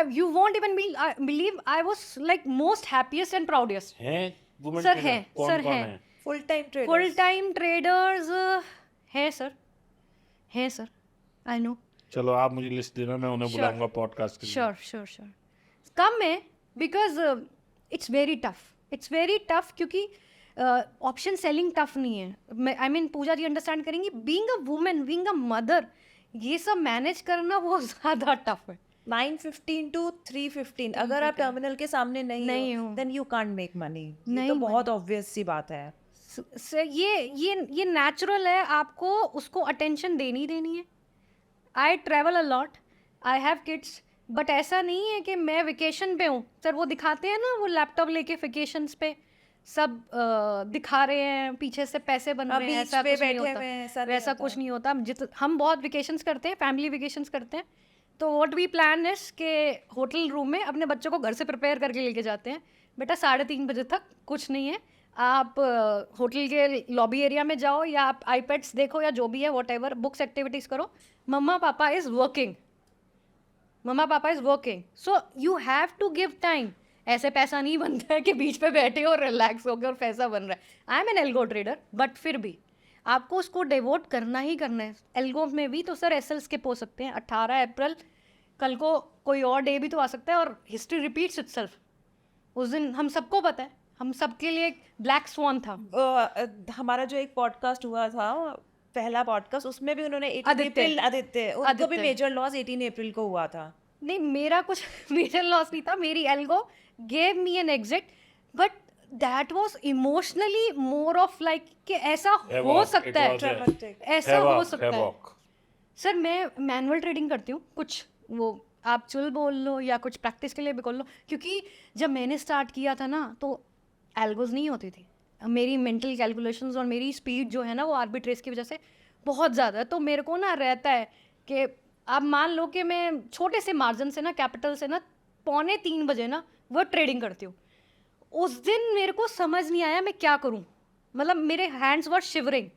you want even believe, I was like most happiest and proudest. हैं वुमेन सर ट्रेडर? हैं, कौन सर कौन हैं। है? Full time traders. Full time traders हैं सर, हैं सर, आई नो। चलो आप मुझे लिस्ट देना, मैं उन्हें Sure. बुलाऊंगा पॉडकास्ट के लिए। Sure sure sure. कम है बिकॉज इट्स वेरी टफ, क्योंकि ऑप्शन सेलिंग टफ नहीं है। I mean Puja ji understand करेंगी, being a women, being a mother, ये सब मैनेज करना वो ज़्यादा टफ है। 9:15 to 3:15 अगर आप टर्मिनल के सामने नहीं हो। हो then you can't make money. ये नहीं तो money। बहुत ऑब्वियस सी बात है। ये नेचुरल है, आपको उसको अटेंशन देनी ही देनी है। I travel a lot, I have kids, but ऐसा नहीं है कि मैं वेकेशन पे हूँ। सर वो दिखाते हैं ना, वो लैपटॉप लेके वेकेशंस पे सब दिखा रहे हैं, पीछे से पैसे बन रहे हैं, बीच ऐसा पे कुछ नहीं बैठे होता। हुए हैं, ऐसा नहीं वैसा होता। कुछ नहीं होता। हम बहुत वेकेशंस करते हैं, फैमिली वेकेशंस करते हैं। तो व्हाट वी प्लान इज के होटल रूम में अपने बच्चों को घर से प्रिपेयर करके लेके जाते हैं। बेटा 3:30 बजे तक कुछ नहीं है, आप होटल के लॉबी एरिया में जाओ, या आप आईपैड्स देखो, या जो भी है वॉट एवर, बुक्स एक्टिविटीज़ करो। मम्मा पापा is working, so you have to give time. ऐसे पैसा नहीं बनता है कि बीच पे बैठे और रिलैक्स हो गए और पैसा बन रहा है। I am an algo trader, but फिर भी आपको उसको डिवोट करना ही करना है। एल्गो में भी तो सर एसएल स्किप हो सकते हैं। 18 अप्रैल कल को कोई और डे भी तो आ सकता है, और हिस्ट्री रिपीट्स इटसेल्फ। उस दिन हम सबको पता है, हम सबके लिए एक ब्लैक स्वान था। हमारा जो एक पॉडकास्ट हुआ था, पहला पॉडकास्ट, उसमें भी उन्होंने 18 आदित्य। अप्रैल, आदित्य, उनको भी आदित्य। मेजर लॉस 18 अप्रैल को हुआ था। नहीं, मेरा कुछ मेजर लॉस नहीं था, मेरी algo gave me an exit, but that was emotionally more of like कि ऐसा हो सकता है, ऐसा हो सकता है। सर मैं मैनुअल ट्रेडिंग करती हूँ, कुछ वो आप चुल बोल लो या कुछ प्रैक्टिस के लिए भी बोल लो, क्योंकि जब मैंने स्टार्ट किया था ना, तो एल्गोज नहीं होती थी। मेरी मेंटल कैलकुलेशंस और मेरी स्पीड जो है ना, वो आर्बिट्रेज की वजह से बहुत ज़्यादा है। तो मेरे को ना रहता है कि आप मान लो कि मैं छोटे से मार्जिन से ना, कैपिटल से ना, 2:45 बजे ना वो ट्रेडिंग करती हूँ। उस दिन मेरे को समझ नहीं आया मैं क्या करूँ, मतलब मेरे hands were shivering.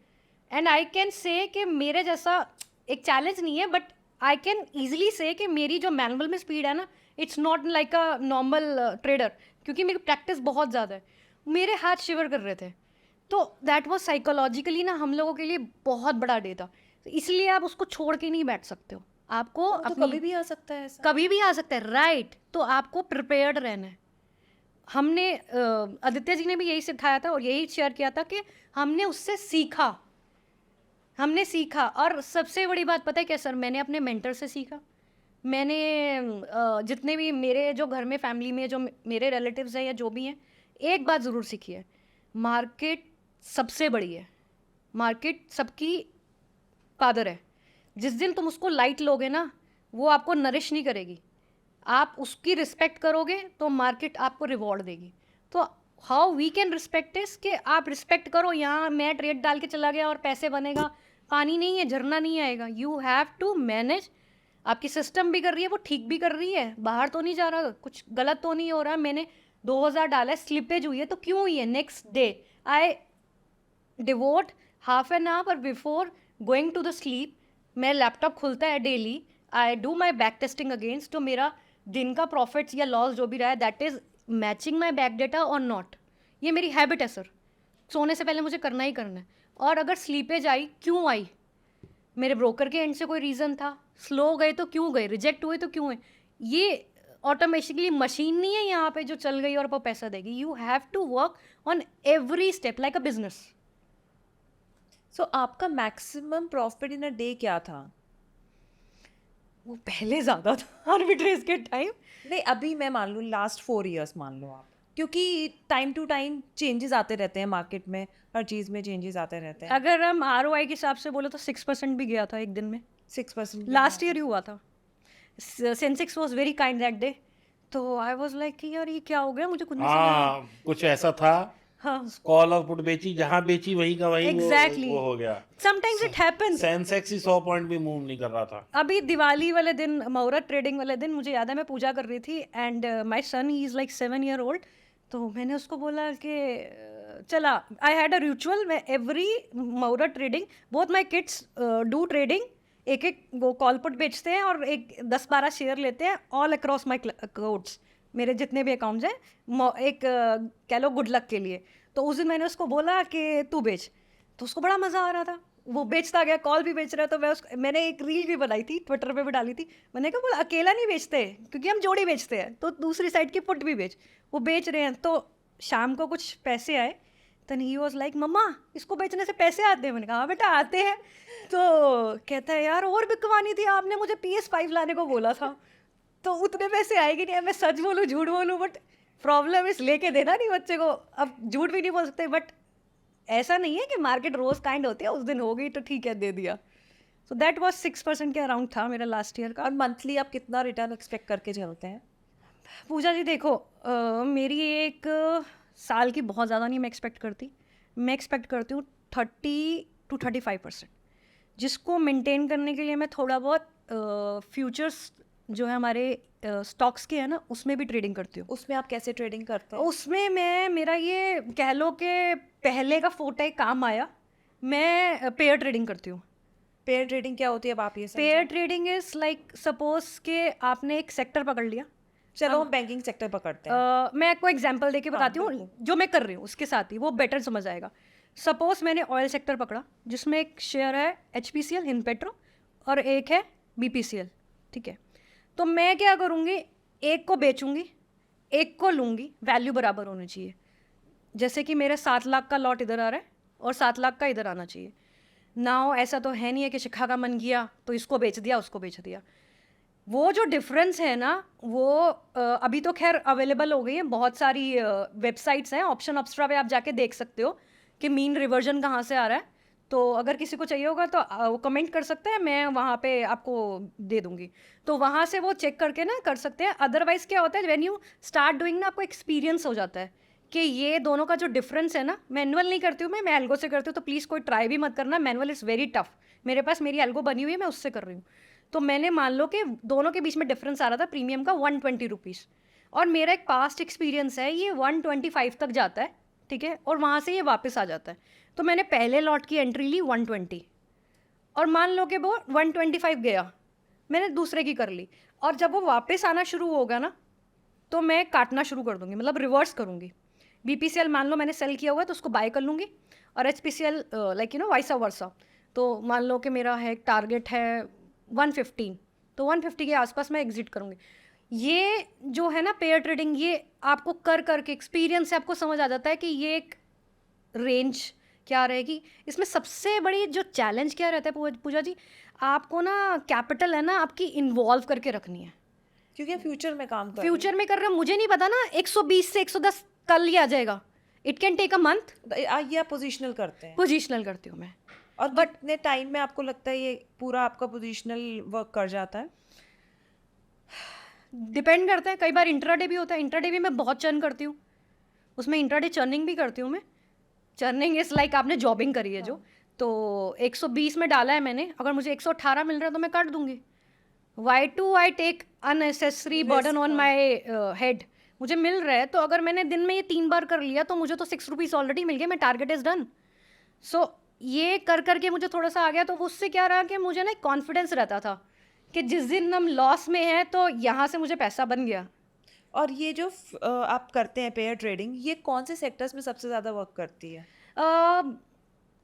And I can say कि मेरे जैसा एक चैलेंज नहीं है, बट आई कैन ईजिली से कि मेरी जो मैनुअल में स्पीड है ना, it's not like a normal trader, क्योंकि मेरी प्रैक्टिस बहुत ज़्यादा है। मेरे हाथ शिवर कर रहे थे। तो दैट वाज साइकोलॉजिकली ना हम लोगों के लिए बहुत बड़ा डे था, तो इसलिए आप उसको छोड़ के नहीं बैठ सकते हो, आपको वो तो अपनी कभी भी आ सकता है ऐसा। कभी भी आ सकता है, राइट। तो आपको प्रिपेयर्ड रहना है। हमने आदित्य जी ने भी यही सिखाया था और यही शेयर किया था कि हमने उससे सीखा, हमने सीखा। और सबसे बड़ी बात पता है क्या सर, मैंने अपने मेंटर से सीखा। मैंने जितने भी मेरे जो घर में फैमिली में जो मेरे रिलेटिव्स हैं या जो भी हैं, एक बात ज़रूर सीखी है, मार्केट सबसे बड़ी है, मार्केट सबकी फादर है। जिस दिन तुम उसको लाइट लोगे ना, वो आपको नरिश नहीं करेगी। आप उसकी रिस्पेक्ट करोगे तो मार्केट आपको रिवॉर्ड देगी। तो हाउ वी कैन रिस्पेक्ट इस कि आप रिस्पेक्ट करो। यहाँ मैं ट्रेड डाल के चला गया और पैसे बनेगा, पानी नहीं है, झरना नहीं आएगा। You have to manage. आपकी सिस्टम भी कर रही है, वो ठीक भी कर रही है, बाहर तो नहीं जा रहा, कुछ गलत तो नहीं हो रहा। मैंने 2000 डाला है, स्लिपेज हुई है तो क्यों हुई है, next day I devote half an hour before going to the sleep. मैं लैपटॉप खुलता है daily, I do my back testing against, तो मेरा दिन का प्रॉफिट्स या लॉस जो भी रहा है that is matching my back data और नॉट। ये मेरी हैबिट है सर, सोने से पहले मुझे करना ही करना है। और अगर स्लीपेज आई, क्यों आई, मेरे ब्रोकर के एंड से कोई रीज़न था, स्लो गए तो क्यों गए, रिजेक्ट हुए तो क्यों हुए। ये ऑटोमेटिकली मशीन नहीं है यहाँ पे जो चल गई और वो पैसा देगी। You have to work on every step like a business. So आपका maximum profit in a day क्या था? वो पहले ज़्यादा था आर्बिट्रेज के टाइम। नहीं, अभी मैं मान लूँ लास्ट 4 इयर्स मान लो आप, क्योंकि टाइम टू टाइम चेंजेस आते रहते हैं मार्केट में, हर चीज़ में चेंजेस आते रहते हैं। अगर हम ROI के हिसाब से बोले तो 6% भी गया था एक दिन में। 6% लास्ट ईयर ही हुआ था। Sensex was very kind that day, तो आई वॉज लाइक यार ये क्या हो गया, मुझे कुछ नहीं समझ आया। हाँ, कुछ ऐसा था, हाँ, कॉल और पुट बेची, जहां बेची वहीं का वहीं Exactly. वो हो गया। Sometimes it happens. Sensex he 100 point भी मूव नहीं कर रहा था। अभी दिवाली वाले दिन, मुहूर्त ट्रेडिंग वाले दिन, मुझे याद है मैं पूजा कर रही थी and my son he is like 7 year old. तो मैंने उसको बोला कि चला, आई हैड अ रिचुअल, मैं एवरी मुहूर्त trading both my kids do trading, एक एक वो कॉल पुट बेचते हैं और एक 10-12 शेयर लेते हैं ऑल अक्रॉस माई कोड्स, मेरे जितने भी अकाउंट्स हैं, एक कह लो गुड लक के लिए। तो उस दिन मैंने उसको बोला कि तू बेच, तो उसको बड़ा मज़ा आ रहा था, वो बेचता गया, कॉल भी बेच रहा है। तो मैंने एक रील भी बनाई थी, ट्विटर पे भी डाली थी। मैंने कहा बोला अकेला नहीं बेचते क्योंकि हम जोड़ी बेचते हैं, तो दूसरी साइड की पुट भी बेच। वो बेच रहे हैं, तो शाम को कुछ पैसे आए, तन ही वॉज लाइक मम्मा इसको बेचने से पैसे आते हैं। मैंने कहा हाँ बेटा आते हैं। तो कहता है यार और बिकवानी थी, आपने मुझे PS5 लाने को बोला था, तो उतने पैसे आएंगे नहीं। मैं सच बोलूँ झूठ बोलूँ, बट प्रॉब्लम इस लेके देना नहीं बच्चे को। अब झूठ भी नहीं बोल सकते, बट ऐसा नहीं है कि मार्केट रोज काइंड होती है, उस दिन हो गई तो ठीक है दे दिया। सो दैट वाज 6% के अराउंड था मेरा लास्ट ईयर का। और मंथली आप कितना रिटर्न एक्सपेक्ट करके चलते हैं? पूजा जी देखो, मेरी एक साल की बहुत ज़्यादा नहीं मैं एक्सपेक्ट करती। मैं एक्सपेक्ट करती हूँ 30 to 35%, जिसको मेंटेन करने के लिए मैं थोड़ा बहुत फ्यूचर्स जो है हमारे स्टॉक्स के हैं ना, उसमें भी ट्रेडिंग करती हूँ। उसमें आप कैसे ट्रेडिंग करते हैं? उसमें मेरा ये कह लो कि पहले का फोटा काम आया, मैं पेयर ट्रेडिंग करती हूँ। पेयर ट्रेडिंग क्या होती है, अब आप ये pair trading is like suppose के आपने एक सेक्टर पकड़ लिया। चलो हम बैंकिंग सेक्टर पकड़ते हैं। मैं आपको एग्जांपल देके बताती हूँ, बिल्कुल। जो मैं कर रही हूँ उसके साथ ही वो बेटर समझ आएगा। सपोज मैंने ऑयल सेक्टर पकड़ा, जिसमें एक शेयर है HPCL हिंदपेट्रो और एक है BPCL, ठीक है। तो मैं क्या करूँगी, एक को बेचूंगी, एक को लूँगी, वैल्यू बराबर होनी चाहिए। जैसे कि मेरे 7 लाख का लॉट इधर आ रहा है और 7 लाख का इधर आना चाहिए। नाउ ऐसा तो है नहीं है कि शिखा का मन किया तो इसको बेच दिया उसको बेच दिया। वो जो डिफरेंस है ना, वो अभी तो खैर अवेलेबल हो गई है, बहुत सारी वेबसाइट्स हैं, ऑप्शन अपस्ट्रा पे आप जाके देख सकते हो कि मीन रिवर्जन कहाँ से आ रहा है। तो अगर किसी को चाहिए होगा तो वो कमेंट कर सकते हैं, मैं वहाँ पे आपको दे दूँगी। तो वहाँ से वो चेक करके ना कर सकते हैं। अदरवाइज़ क्या होता है, व्हेन यू स्टार्ट डूइंग ना, आपको एक्सपीरियंस हो जाता है कि ये दोनों का जो डिफरेंस है ना, मैनुअल नहीं करती हूँ मैं एल्गो से करती हूँ। तो प्लीज़ कोई ट्राई भी मत करना, मैनुअल इज़ वेरी टफ। मेरे पास मेरी एल्गो बनी हुई है, मैं उससे कर रही हूँ। तो मैंने मान लो कि दोनों के बीच में डिफरेंस आ रहा था प्रीमियम का 120 रुपीज़, और मेरा एक पास्ट एक्सपीरियंस है ये 125 तक जाता है, ठीक है, और वहाँ से ये वापस आ जाता है। तो मैंने पहले लॉट की एंट्री ली 120, और मान लो कि वो 125 गया, मैंने दूसरे की कर ली, और जब वो वापस आना शुरू होगा ना तो मैं काटना शुरू कर दूँगी, मतलब रिवर्स करूँगी BPCL मान लो मैंने सेल किया हुआ है तो उसको बाय कर लूँगी, और HPCL like you know vice versa. तो मान लो कि मेरा है टारगेट है 115, तो 150 के आसपास मैं एग्जिट करूँगी। ये जो है ना पेयर ट्रेडिंग, ये आपको कर करके एक्सपीरियंस से आपको समझ आ जाता है कि ये एक रेंज क्या रहेगी। इसमें सबसे बड़ी जो चैलेंज क्या रहता है पूजा जी, आपको ना कैपिटल है ना आपकी इन्वॉल्व करके रखनी है। क्योंकि फ्यूचर में काम कर फ्यूचर में कर रहे हो, मुझे नहीं पता ना 120 से 110 कल ही आ जाएगा, it can take a month. ये आप पोजिशनल करते हैं, पोजिशनल करती हूँ मैं। और कितने टाइम में आपको लगता है ये पूरा आपका पोजिशनल वर्क कर जाता है? डिपेंड करता है, कई बार इंट्राडे भी होता है। इंट्राडे भी मैं बहुत चर्न करती हूँ, उसमें इंट्राडे चर्निंग भी करती हूँ मैं। चर्निंग इज लाइक आपने जॉबिंग करी है जो, तो 120 में डाला है मैंने, अगर मुझे 118 मिल रहा है तो मैं काट दूंगी। Why to I take unnecessary burden on my head. मुझे मिल रहा है तो अगर मैंने दिन में ये 3 बार कर लिया तो मुझे तो 6 रुपीज़ ऑलरेडी मिल गए, मैं टारगेट इज डन। सो ये कर करके मुझे थोड़ा सा आ गया, तो उससे क्या रहा कि मुझे ना एक कॉन्फिडेंस रहता था कि जिस दिन हम लॉस में हैं तो यहाँ से मुझे पैसा बन गया। और ये जो आप करते हैं पेयर ट्रेडिंग, ये कौन से सेक्टर्स में सबसे ज़्यादा वर्क करती है?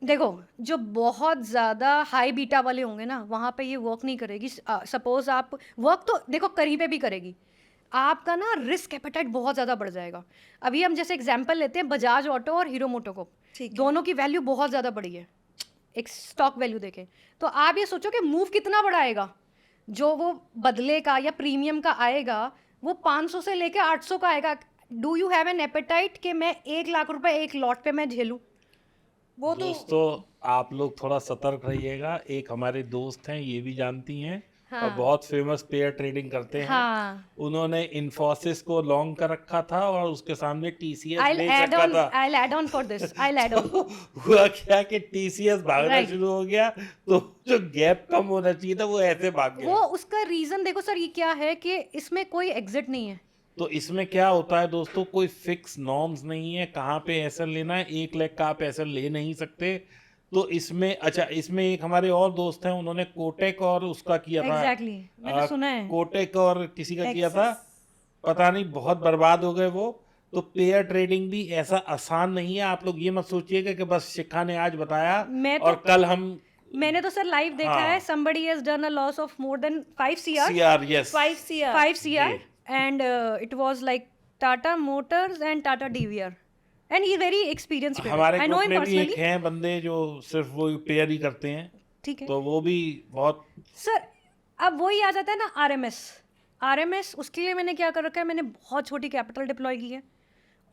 देखो, जो बहुत ज़्यादा हाई बीटा वाले होंगे ना, वहाँ पे ये वर्क नहीं करेगी। सपोज आप वर्क तो देखो कहीं पे भी करेगी, आपका ना रिस्क एपेटाइट बहुत ज़्यादा बढ़ जाएगा। अभी हम जैसे एग्जांपल लेते हैं बजाज ऑटो और हीरो मोटोकॉर्प, ठीक है। दोनों की वैल्यू बहुत ज़्यादा बढ़ी है, एक स्टॉक वैल्यू देखें तो आप ये सोचो कि मूव कितना बड़ा आएगा। जो वो बदले का या प्रीमियम का आएगा वो 500 से लेके 800 का आएगा। Do you have an appetite कि मैं 1 लाख रुपए एक लॉट पे मैं झेलूं? वो तो दोस्तों आप लोग थोड़ा सतर्क रहिएगा। एक हमारे दोस्त हैं, ये भी जानती हैं और हाँ। बहुत फेमस पेयर ट्रेडिंग करते हैं। हाँ, उन्होंने इन्फोसिस को लॉन्ग कर रखा था और उसके सामने TCS I'll बेच add रखा on, था। I'll add on for this, I'll add on. हुआ क्या कि TCS भागना Right. शुरू हो गया, तो जो गैप कम होना चाहिए था वो ऐसे भाग वो गया। उसका रीजन देखो सर, ये क्या है कि इसमें कोई एग्जिट नहीं है। तो इसमें क्या होता है दोस्तों, कोई फिक्स नॉर्म्स नहीं है कहाँ पे एसएल लेना है। 1 लाख का आप एसएल ले नहीं सकते। तो इसमें अच्छा, इसमें एक हमारे और दोस्त हैं, उन्होंने कोटेक और उसका किया था। एग्जैक्टली, मैंने सुना है। कोटेक और किसी का किया था, पता नहीं, बहुत बर्बाद हो गए वो। तो पेयर ट्रेडिंग भी ऐसा आसान नहीं है। आप लोग ये मत सोचिएगा कि बस शिखा ने आज बताया मैं तो- और कल हम मैंने तो सर लाइव देखा हाँ। है, somebody has done a loss of more than 5 CR, CR, yes, 5 CR 5 CR, जी। and it was like Tata Motors and Tata DVR, and he's very experienced trader. हमारे I know ग्रुप him में भी एक personally. हैं बंदे जो सिर्फ वो पेयर ही करते हैं, ठीक है तो वो भी बहुत सर। अब वही आ जाता है ना RMS, उसके लिए मैंने क्या कर रखा है, मैंने बहुत छोटी कैपिटल डिप्लॉय की है।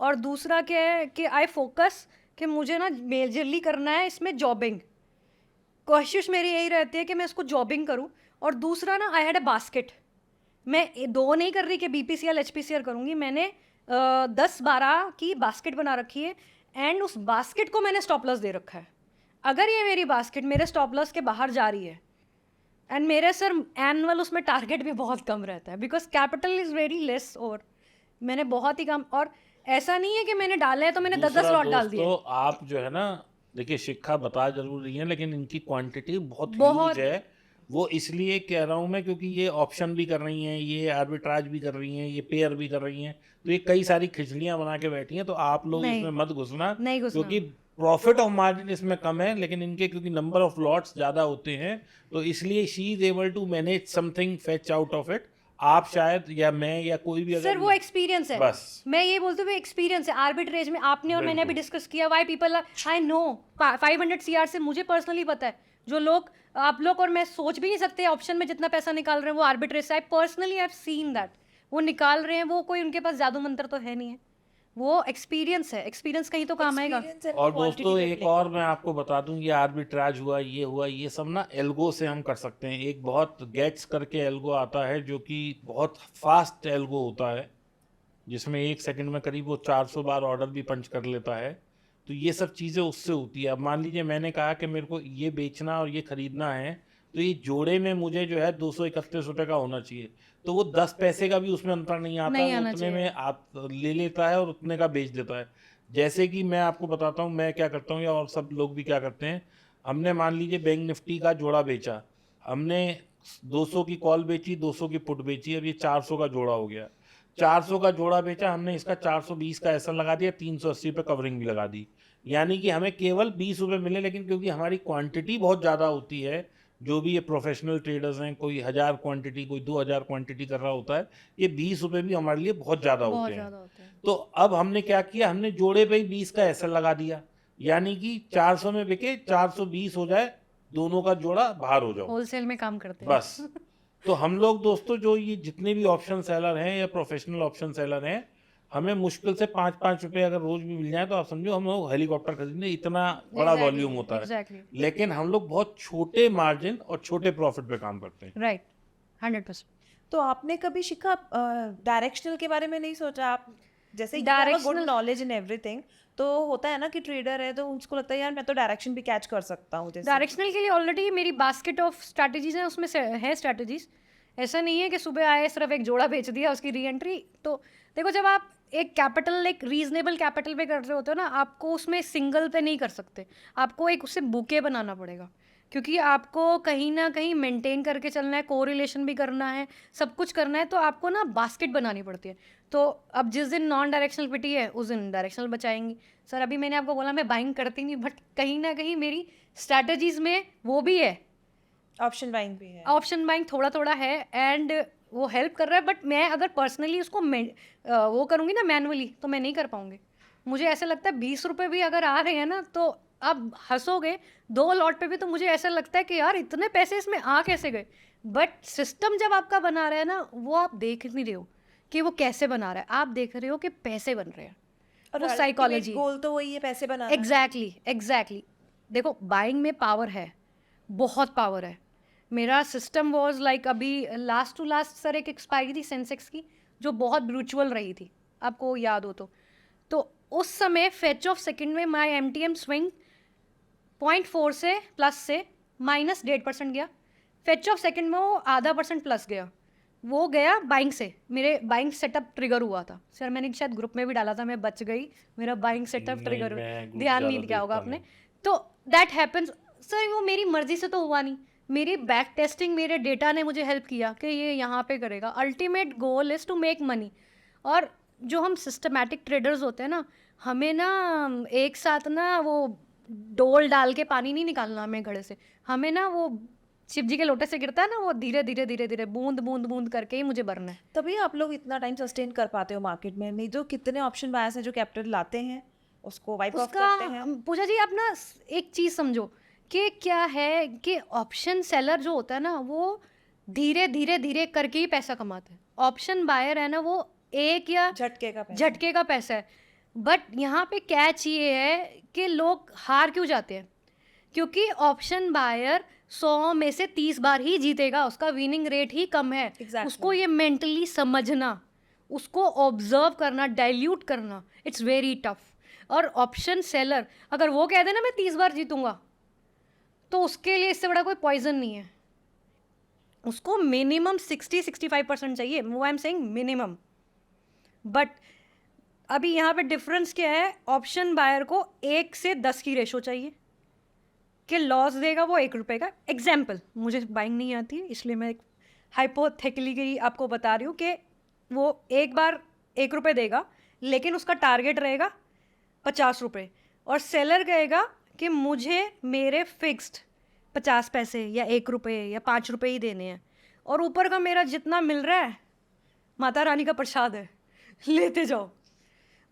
और दूसरा क्या है कि आई फोकस कि मुझे ना मेजरली करना है इसमें जॉबिंग। कोशिश मेरी यही रहती है कि मैं इसको जॉबिंग करूं। और दूसरा ना आई हैड अ बास्केट, मैं दो नहीं कर रही कि BPCL HPCL करूंगी, मैंने 10-12 की बास्केट बना रखी है, एंड उस बास्केट को मैंने स्टॉप लॉस दे रखा है। अगर ये मेरी बास्केट मेरे स्टॉप लॉस के बाहर जा रही है, एंड मेरे सर एनुअल उसमें टारगेट भी बहुत कम रहता है, because capital is very less, और मैंने बहुत ही कम, और ऐसा नहीं है कि मैंने डाला है तो मैंने 10-10 दूसरा लॉट डाल दिए। दोस्तों, आप जो है ना, देखिए शिक्षा बता जरूर रही है लेकिन इनकी क्वांटिटी बहुत बहुत। ह्यूज है। वो इसलिए कह रहा हूँ मैं क्योंकि ये ऑप्शन भी कर रही हैं, ये आर्बिट्राज भी कर रही हैं, ये पेयर भी कर रही हैं, तो ये कई सारी खिचड़ियाँ बना के बैठी हैं। तो आप लोग नहीं, इसमें मत घुसना, नहीं घुसना। क्योंकि प्रॉफिट ऑफ मार्जिन इसमें कम है, लेकिन इनके क्योंकि नंबर ऑफ लॉट्स ज़्यादा होते हैं, तो इसलिए she is able to manage something fetch out of it. आप शायद या मैं या कोई भी सर वो एक्सपीरियंस है, बस। मैं ये बोलती हूँ एक्सपीरियंस है आर्बिट्रेज में। आपने और मैंने अभी डिस्कस किया why people, I know 500 CR से मुझे पर्सनली पता है, जो लोग आप लोग और मैं सोच भी नहीं सकते ऑप्शन में जितना पैसा निकाल रहे हैं वो आर्बिट्रेज से। I personally have seen that, वो निकाल रहे हैं, वो कोई उनके पास जादू मंत्र तो है नहीं है, वो एक्सपीरियंस है। एक्सपीरियंस कहीं तो काम आएगा। और दोस्तों एक और मैं आपको बता दूं, ये आर्बिट्राज हुआ, ये हुआ, ये सब ना एल्गो से हम कर सकते हैं। एक बहुत गेट्स करके एल्गो आता है जो कि बहुत फास्ट एल्गो होता है, जिसमें 1 सेकंड में करीब वो 400 बार ऑर्डर भी पंच कर लेता है। तो ये सब चीज़ें उससे होती है। अब मान लीजिए मैंने कहा कि मेरे को ये बेचना और ये खरीदना है, तो ये जोड़े में मुझे जो है 231 रुपये का होना चाहिए, तो वो 10 पैसे का भी उसमें अंतर नहीं आता, नहीं वो आना उतने चाहिए। में आप ले लेता है और उतने का बेच देता है। जैसे कि मैं आपको बताता हूँ मैं क्या करता हूँ, या और सब लोग भी क्या करते हैं। हमने मान लीजिए बैंक निफ्टी का जोड़ा बेचा, हमने 200 की कॉल बेची, 200 की पुट बेची, अब ये 400 का जोड़ा हो गया। 400 का जोड़ा बेचा हमने, इसका 420 का ऐसा लगा दिया, 380 पे कवरिंग भी लगा दी, यानी कि हमें केवल 20 रुपए मिले। लेकिन क्योंकि हमारी क्वांटिटी बहुत ज़्यादा होती है, जो भी ये प्रोफेशनल ट्रेडर्स हैं, कोई 1000 क्वांटिटी, कोई 2000 क्वांटिटी कर रहा होता है, ये 20 रुपए भी हमारे लिए बहुत ज़्यादा बहुत होते हैं। ज़्यादा होते हैं। तो अब हमने क्या किया, हमने जोड़े पे ही 20 का ऐसा लगा दिया, यानी कि 400 में बिके 420 हो जाए, दोनों का जोड़ा बाहर हो जाओ, होलसेल में काम करते हैं। बस। तो हम लोग दोस्तों, जो ये जितने भी ऑप्शन सेलर हैं या प्रोफेशनल ऑप्शन सेलर हैं, हमें मुश्किल से 5-5 रुपए अगर रोज भी मिल जाए तो आप समझो हम लोग हेलीकॉप्टर खरीदने, इतना बड़ा वॉल्यूम होता है। एग्जैक्टली, लेकिन हम लोग बहुत छोटे मार्जिन और छोटे प्रॉफिट पे काम करते हैं। राइट, 100%। तो आपने कभी शिखा डायरेक्शनल के बारे में नहीं सोचा? आप जैसे good Directional- knowledge in everything, तो होता है ना कि ट्रेडर है तो उसको लगता है यार मैं तो डायरेक्शन भी कैच कर सकता हूँ जैसे। डायरेक्शनल के लिए ऑलरेडी मेरी बास्केट ऑफ स्ट्रैटेजीज है, उसमें से है स्ट्रैटेजीज। ऐसा नहीं है कि सुबह आए सिर्फ एक जोड़ा बेच दिया उसकी री एंट्री। तो देखो, जब आप एक कैपिटल, एक रीजनेबल कैपिटल पे कर रहे होते हो ना, आपको उसमें सिंगल पे नहीं कर सकते, आपको एक उससे बुके बनाना पड़ेगा, क्योंकि आपको कहीं ना कहीं मेंटेन करके चलना है, कोरिलेशन भी करना है, सब कुछ करना है। तो आपको ना बास्केट बनानी पड़ती है। तो अब जिस दिन नॉन डायरेक्शनल पिटी है उस दिन डायरेक्शनल बचाएंगी। सर अभी मैंने आपको बोला मैं बाइंग करती नहीं, बट कहीं ना कहीं मेरी स्ट्रैटेजीज में वो भी है, ऑप्शन बाइंग भी है। ऑप्शन बाइंग थोड़ा थोड़ा है, एंड वो हेल्प कर रहा है। बट मैं अगर पर्सनली उसको वो करूँगी ना मैनुअली, तो मैं नहीं कर पाऊँगी। मुझे ऐसा लगता है 20 रुपये भी अगर आ रहे हैं ना, तो आप हंसोगे, 2 लॉट पे भी तो मुझे ऐसा लगता है कि यार इतने पैसे इसमें आ कैसे गए। बट सिस्टम जब आपका बना रहा है ना, वो आप देख नहीं रहे हो कि वो कैसे बना रहा है, आप देख रहे हो कि पैसे बन रहे हैं। और वो साइकोलॉजी, गोल तो वही है, पैसे बनाना। एग्जैक्टली। देखो, बाइंग में पावर है, बहुत पावर है। मेरा सिस्टम वॉज लाइक, अभी लास्ट टू लास्ट सर एक एक्सपायरी थी सेंसेक्स की, जो बहुत ब्रूचुअल रही थी, आपको याद हो तो उस समय फेच ऑफ सेकंड में माय MTM स्विंग 0.4 से प्लस से -1.5% गया। फेच ऑफ सेकंड में वो % प्लस गया, वो गया बाइंग से। मेरे बाइंग सेटअप ट्रिगर हुआ था सर, मैंने शायद ग्रुप में भी डाला था, मैं बच गई, मेरा बाइंग सेटअप नहीं, ट्रिगर, मैं ग्रुप ध्यान ज़्यादा नहीं दिया होगा देखता आपने। नहीं। तो दैट हैपन्स सर, वो मेरी मर्जी से तो हुआ नहीं, मेरी बैक टेस्टिंग, मेरे डेटा ने मुझे हेल्प किया कि ये यहाँ पे करेगा। Ultimate goal is to make money. और जो हम सिस्टमैटिक ट्रेडर्स होते हैं ना, हमें ना एक साथ ना वो डोल डाल के पानी नहीं निकालना हमें घड़े से, हमें ना वो शिव जी के लोटे से गिरता है ना, वो धीरे धीरे धीरे धीरे बूंद बूंद बूंद करके ही मुझे भरना है। तभी आप लोग इतना टाइम सस्टेन कर पाते हो मार्केट में। नहीं तो कितने ऑप्शन बायर्स हैं जो कैपिटल लाते हैं, उसको वाइप ऑफ करते हैं। उसका पूजा जी, आप ना एक चीज़ समझो कि क्या है कि ऑप्शन सेलर जो होता है ना, वो धीरे धीरे धीरे करके ही पैसा कमाता है। ऑप्शन बायर है ना, वो एक या झटके का पैसा है। बट यहाँ पे कैच ये है कि लोग हार क्यों जाते हैं, क्योंकि ऑप्शन बायर 100 में से 30 बार ही जीतेगा, उसका विनिंग रेट ही कम है। Exactly. उसको ये मेंटली समझना, उसको ऑब्जर्व करना, डाइल्यूट करना, इट्स वेरी टफ। और ऑप्शन सेलर अगर वो कह दे ना मैं 30 बार जीतूंगा, तो उसके लिए इससे बड़ा कोई पॉइजन नहीं है। उसको मिनिमम 60-65% चाहिए, वो I am saying minimum. But अभी यहाँ पे डिफरेंस क्या है, ऑप्शन बायर को 1 से 10 की रेशो चाहिए कि लॉस देगा वो 1 रुपये का। एग्जाम्पल, मुझे बाइंग नहीं आती है, इसलिए मैं एक हाइपोथेटिकली आपको बता रही हूँ कि वो एक बार 1 रुपये देगा, लेकिन उसका टारगेट रहेगा 50 रुपये, और सेलर कहेगा कि मुझे मेरे फिक्स्ड 50 पैसे या 1 रुपये या 5 रुपये ही देने हैं, और ऊपर का मेरा जितना मिल रहा है माता रानी का प्रसाद है, लेते जाओ,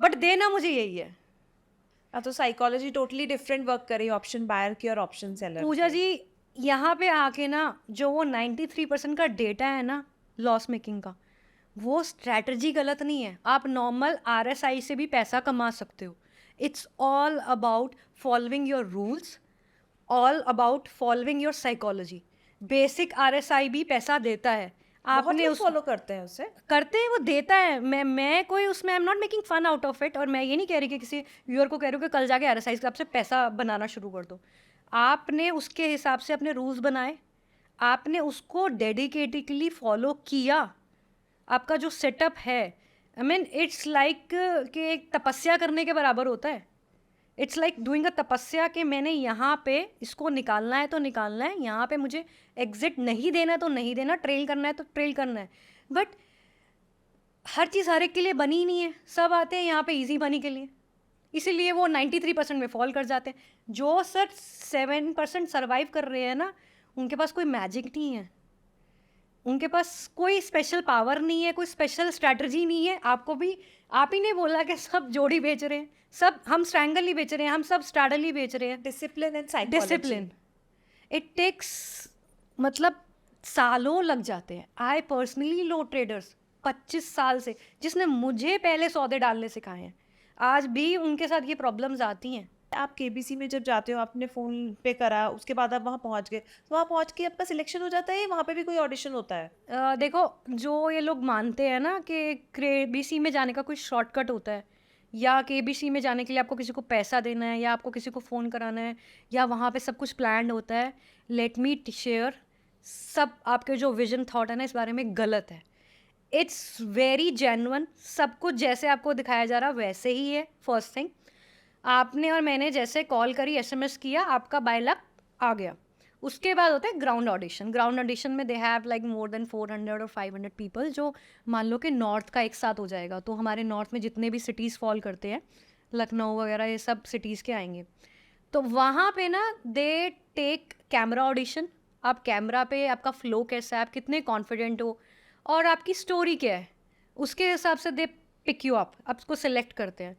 बट देना मुझे यही है। तो साइकोलॉजी टोटली डिफरेंट वर्क करे ऑप्शन बायर की और ऑप्शन सेलर। पूजा जी, यहाँ पे आके ना जो वो 93% का डेटा है ना लॉस मेकिंग का, वो स्ट्रैटेजी गलत नहीं है। आप नॉर्मल RSI से भी पैसा कमा सकते हो। It's all about following your rules, all about following your psychology. Basic RSI भी पैसा देता है, आपने उस फॉलो करते हैं उसे, करते हैं, वो देता है। मैं कोई उसमें I am not making fun out of it, और मैं ये नहीं कह रही कि किसी व्यूअर को कह रही हूँ कि कल जाके RSI के आपसे पैसा बनाना शुरू कर दो। आपने उसके हिसाब से अपने रूल्स बनाए, आपने उसको डेडिकेटेडली फॉलो किया, आपका जो सेटअप है, आई मीन इट्स लाइक कि एक तपस्या करने के बराबर होता है। इट्स लाइक डूइंग अ तपस्या कि मैंने यहाँ पे इसको निकालना है तो निकालना है, यहाँ पे मुझे एग्जिट नहीं देना तो नहीं देना, ट्रेल करना है तो ट्रेल करना है। बट हर चीज़ हर एक के लिए बनी ही नहीं है। सब आते हैं यहाँ पे इजी मनी के लिए, इसीलिए वो 93% में फॉल कर जाते हैं। जो सर 7% सर्वाइव कर रहे हैं ना, उनके पास कोई मैजिक नहीं है, उनके पास कोई स्पेशल पावर नहीं है, कोई स्पेशल स्ट्रैटेजी नहीं है। आपको भी, आप ही ने बोला कि सब जोड़ी बेच रहे हैं, सब हम स्ट्रैंगल ही बेच रहे हैं, हम सब स्ट्रैडल ही बेच रहे हैं। Discipline and psychology. Discipline, it takes, मतलब सालों लग जाते हैं। आई पर्सनली लो ट्रेडर्स 25 साल से, जिसने मुझे पहले सौदे डालने सिखाए हैं, आज भी उनके साथ ये प्रॉब्लम्स आती हैं। आप केबीसी में जब जाते हो, आपने फ़ोन पे करा, उसके बाद आप वहाँ पहुँच गए, तो वहाँ पहुँच के आपका सिलेक्शन हो जाता है, वहाँ पे भी कोई ऑडिशन होता है? देखो, जो ये लोग मानते हैं ना कि केबीसी में जाने का कोई शॉर्टकट होता है, या केबीसी में जाने के लिए आपको किसी को पैसा देना है, या आपको किसी को फ़ोन कराना है, या वहाँ पे सब कुछ प्लान्ड होता है, लेट मी शेयर, सब आपके जो विजन थॉट है ना इस बारे में गलत है। इट्स वेरी जेन्युइन, सब कुछ जैसे आपको दिखाया जा रहा वैसे ही है। फर्स्ट थिंग, आपने और मैंने जैसे कॉल करी, एसएमएस किया, आपका बाय लक आ गया। उसके बाद होता है ग्राउंड ऑडिशन। ग्राउंड ऑडिशन में they have like more than 400 और 500 पीपल, जो मान लो कि नॉर्थ का एक साथ हो जाएगा। तो हमारे नॉर्थ में जितने भी सिटीज़ फॉल करते हैं, लखनऊ वगैरह, ये सब सिटीज़ के आएंगे। तो वहाँ पे ना दे टेक कैमरा ऑडिशन। आप कैमरा पे आपका फ्लो कैसा है, आप कितने कॉन्फिडेंट हो, और आपकी स्टोरी क्या है, उसके हिसाब से दे पिक यू अप, आपको सेलेक्ट करते हैं।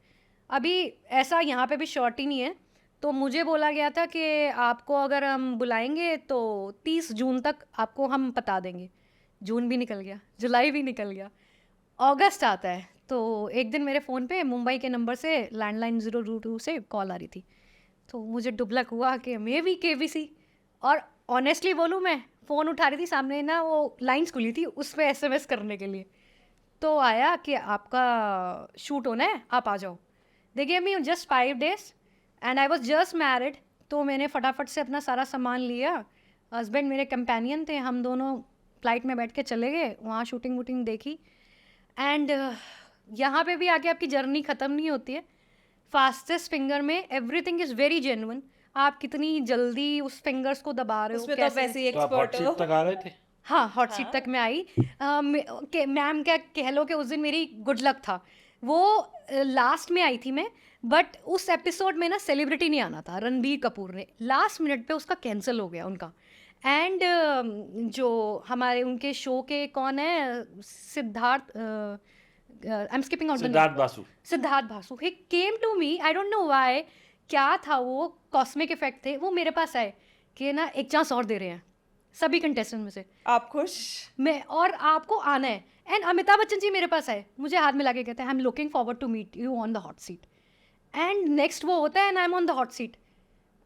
अभी ऐसा यहाँ पे भी शॉर्ट ही नहीं है। तो मुझे बोला गया था कि आपको अगर हम बुलाएंगे तो 30 जून तक आपको हम बता देंगे। जून भी निकल गया, जुलाई भी निकल गया, अगस्त आता है। तो एक दिन मेरे फ़ोन पे मुंबई के नंबर से लैंडलाइन 022 से कॉल आ रही थी। तो मुझे डुबलक हुआ कि मे बी केबीसी, और ऑनेस्टली बोलूँ, मैं फ़ोन उठा रही थी, सामने ना वो लाइन्स खुली थी उस पर एसएमएस करने के लिए। तो आया कि आपका शूट होना है, आप आ जाओ। They gave me just 5 days and I was just married. तो मैंने फटाफट से अपना सारा सामान लिया, हस्बैंड मेरे कंपेनियन थे, हम दोनों फ्लाइट में बैठ के चले गए, वहाँ शूटिंग वूटिंग देखी। एंड यहाँ पे भी आके आपकी जर्नी ख़त्म नहीं होती है। फास्टेस्ट फिंगर में एवरीथिंग इज़ वेरी जेन्युइन। आप कितनी जल्दी उस फिंगर्स को दबा रहे हो, उसमें तो आप कैसे। वैसे ही तो आप हॉट एक्सपर्ट सीट हो। तक आ रहे थे? हाँ, हॉट सीट तक मैं आई। मैम क्या कह लो कि उस दिन मेरी गुड लक था। वो लास्ट में आई थी मैं, बट उस एपिसोड में ना सेलिब्रिटी नहीं आना था। रणबीर कपूर ने लास्ट मिनट पे उसका कैंसिल हो गया उनका। एंड जो हमारे उनके शो के कौन है, Siddharth, I am skipping out the Siddharth Basu. Siddharth Basu, he came to me, I don't know why, क्या था वो, कॉस्मिक इफेक्ट थे, वो मेरे पास आए कि ना एक चांस और दे रहे हैं सभी कंटेस्टेंट में से, आप खुश? मैं, और आपको आना है। एंड अमिताभ बच्चन जी मेरे पास आए, मुझे हाथ मिला के कहते हैं I am looking forward to meet you on the hot seat. And next वो होता है and I am on the hot seat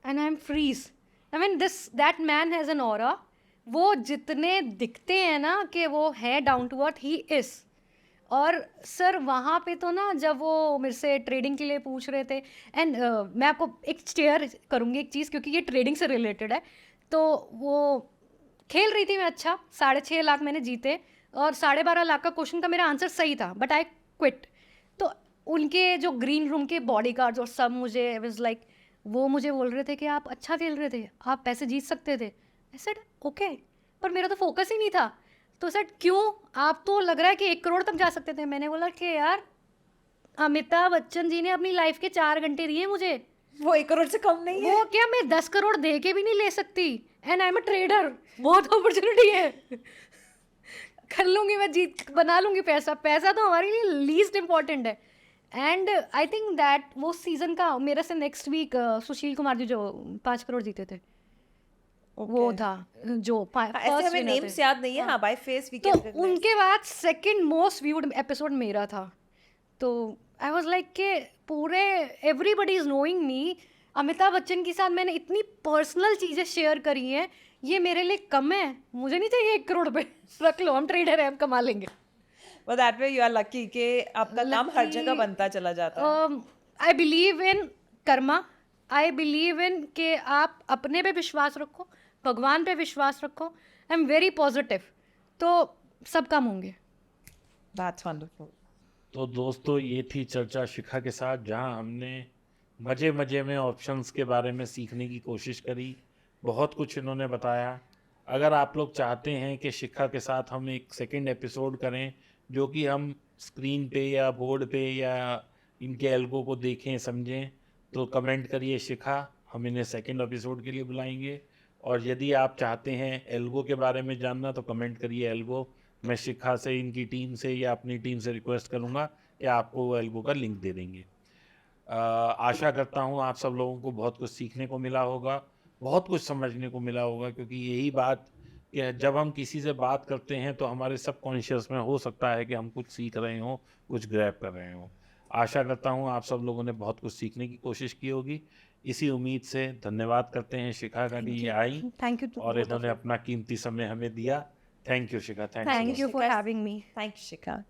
and I am freeze. I mean that man has an aura. वो जितने दिखते हैं ना कि वो है down to earth, he is. और सर वहाँ पे तो ना जब वो मेरे से ट्रेडिंग के लिए पूछ रहे थे, एंड मैं आपको एक शेयर करूँगी एक चीज़, क्योंकि ये ट्रेडिंग से रिलेटेड है। तो वो खेल रही थी मैं, अच्छा 6.5 लाख मैंने जीते, और 12.5 लाख का क्वेश्चन का मेरा आंसर सही था, बट आई क्विट। तो उनके जो ग्रीन रूम के बॉडीगार्ड्स और सब मुझे वाज लाइक, वो मुझे बोल रहे थे कि आप अच्छा खेल रहे थे, आप पैसे जीत सकते थे। आई सेड ओके, पर मेरा तो फोकस ही नहीं था। तो सेड क्यों, आप तो लग रहा है कि 1 करोड़ तक जा सकते थे। मैंने बोला कि यार अमिताभ बच्चन जी ने अपनी लाइफ के 4 घंटे दिए मुझे, वो 1 करोड़ से कम नहीं है। वो क्या मैं 10 करोड़ दे के भी नहीं ले सकती। And I am a trader, बहुत अपॉर्चुनिटी है, कर लूँगी मैं, जीत बना लूँगी पैसा। पैसा तो हमारे लिए लीस्ट इम्पॉर्टेंट है। एंड आई थिंक दैट वो सीज़न का मेरे से नेक्स्ट वीक सुशील कुमार जी जो 5 करोड़ जीते थे, वो था जो ऐसे फर्स्ट हमें विनर नेम्स थे। याद नहीं है। हाँ, बाय फेस वी तो कैन रिकॉग्नाइज। उनके बाद सेकंड मोस्ट व्यूड एपिसोड मेरा था। तो आई वाज लाइक कि पूरे everybody is knowing me. Amitabh Bachchan के साथ मैंने इतनी पर्सनल चीज़ें शेयर करी हैं, ये मेरे लिए कम है। मुझे नहीं चाहिए 1 करोड़ पे, रख लो, हम ट्रेडर हैं, हम कमा लेंगे। But that way you are lucky कि आपका नाम हर जगह Lucky, बनता चला जाता है। I believe in Karma, I believe in कि आप अपने पे विश्वास रखो, भगवान पे विश्वास रखो। आई एम वेरी पॉजिटिव, तो सब काम होंगे। That's wonderful. तो दोस्तों, ये थी चर्चा शिखा के साथ, जहां हमने मज़े मज़े में ऑप्शंस के बारे में सीखने की कोशिश करी। बहुत कुछ इन्होंने बताया। अगर आप लोग चाहते हैं कि शिखा के साथ हम एक सेकंड एपिसोड करें जो कि हम स्क्रीन पे या बोर्ड पे या इनके एल्गो को देखें समझें, तो कमेंट करिए शिखा, हम इन्हें सेकंड एपिसोड के लिए बुलाएंगे। और यदि आप चाहते हैं एल्गो के बारे में जानना तो कमेंट करिए एल्गो, मैं शिखा से, इनकी टीम से या अपनी टीम से रिक्वेस्ट करूँगा कि आपको वो एल्गो का लिंक दे देंगे। आशा करता हूँ आप सब लोगों को बहुत कुछ सीखने को मिला होगा, बहुत कुछ समझने को मिला होगा, क्योंकि यही बात कि जब हम किसी से बात करते हैं तो हमारे सबकॉन्शियस में हो सकता है कि हम कुछ सीख रहे हों, कुछ ग्रैब कर रहे हों। आशा करता हूँ आप सब लोगों ने बहुत कुछ सीखने की कोशिश की होगी। इसी उम्मीद से धन्यवाद करते हैं शिखा का कि ये आई थैंक यू टू और इन्होंने अपना कीमती समय हमें दिया। Thank you Shikha, thanks thank you for having me. Thank you Shikha.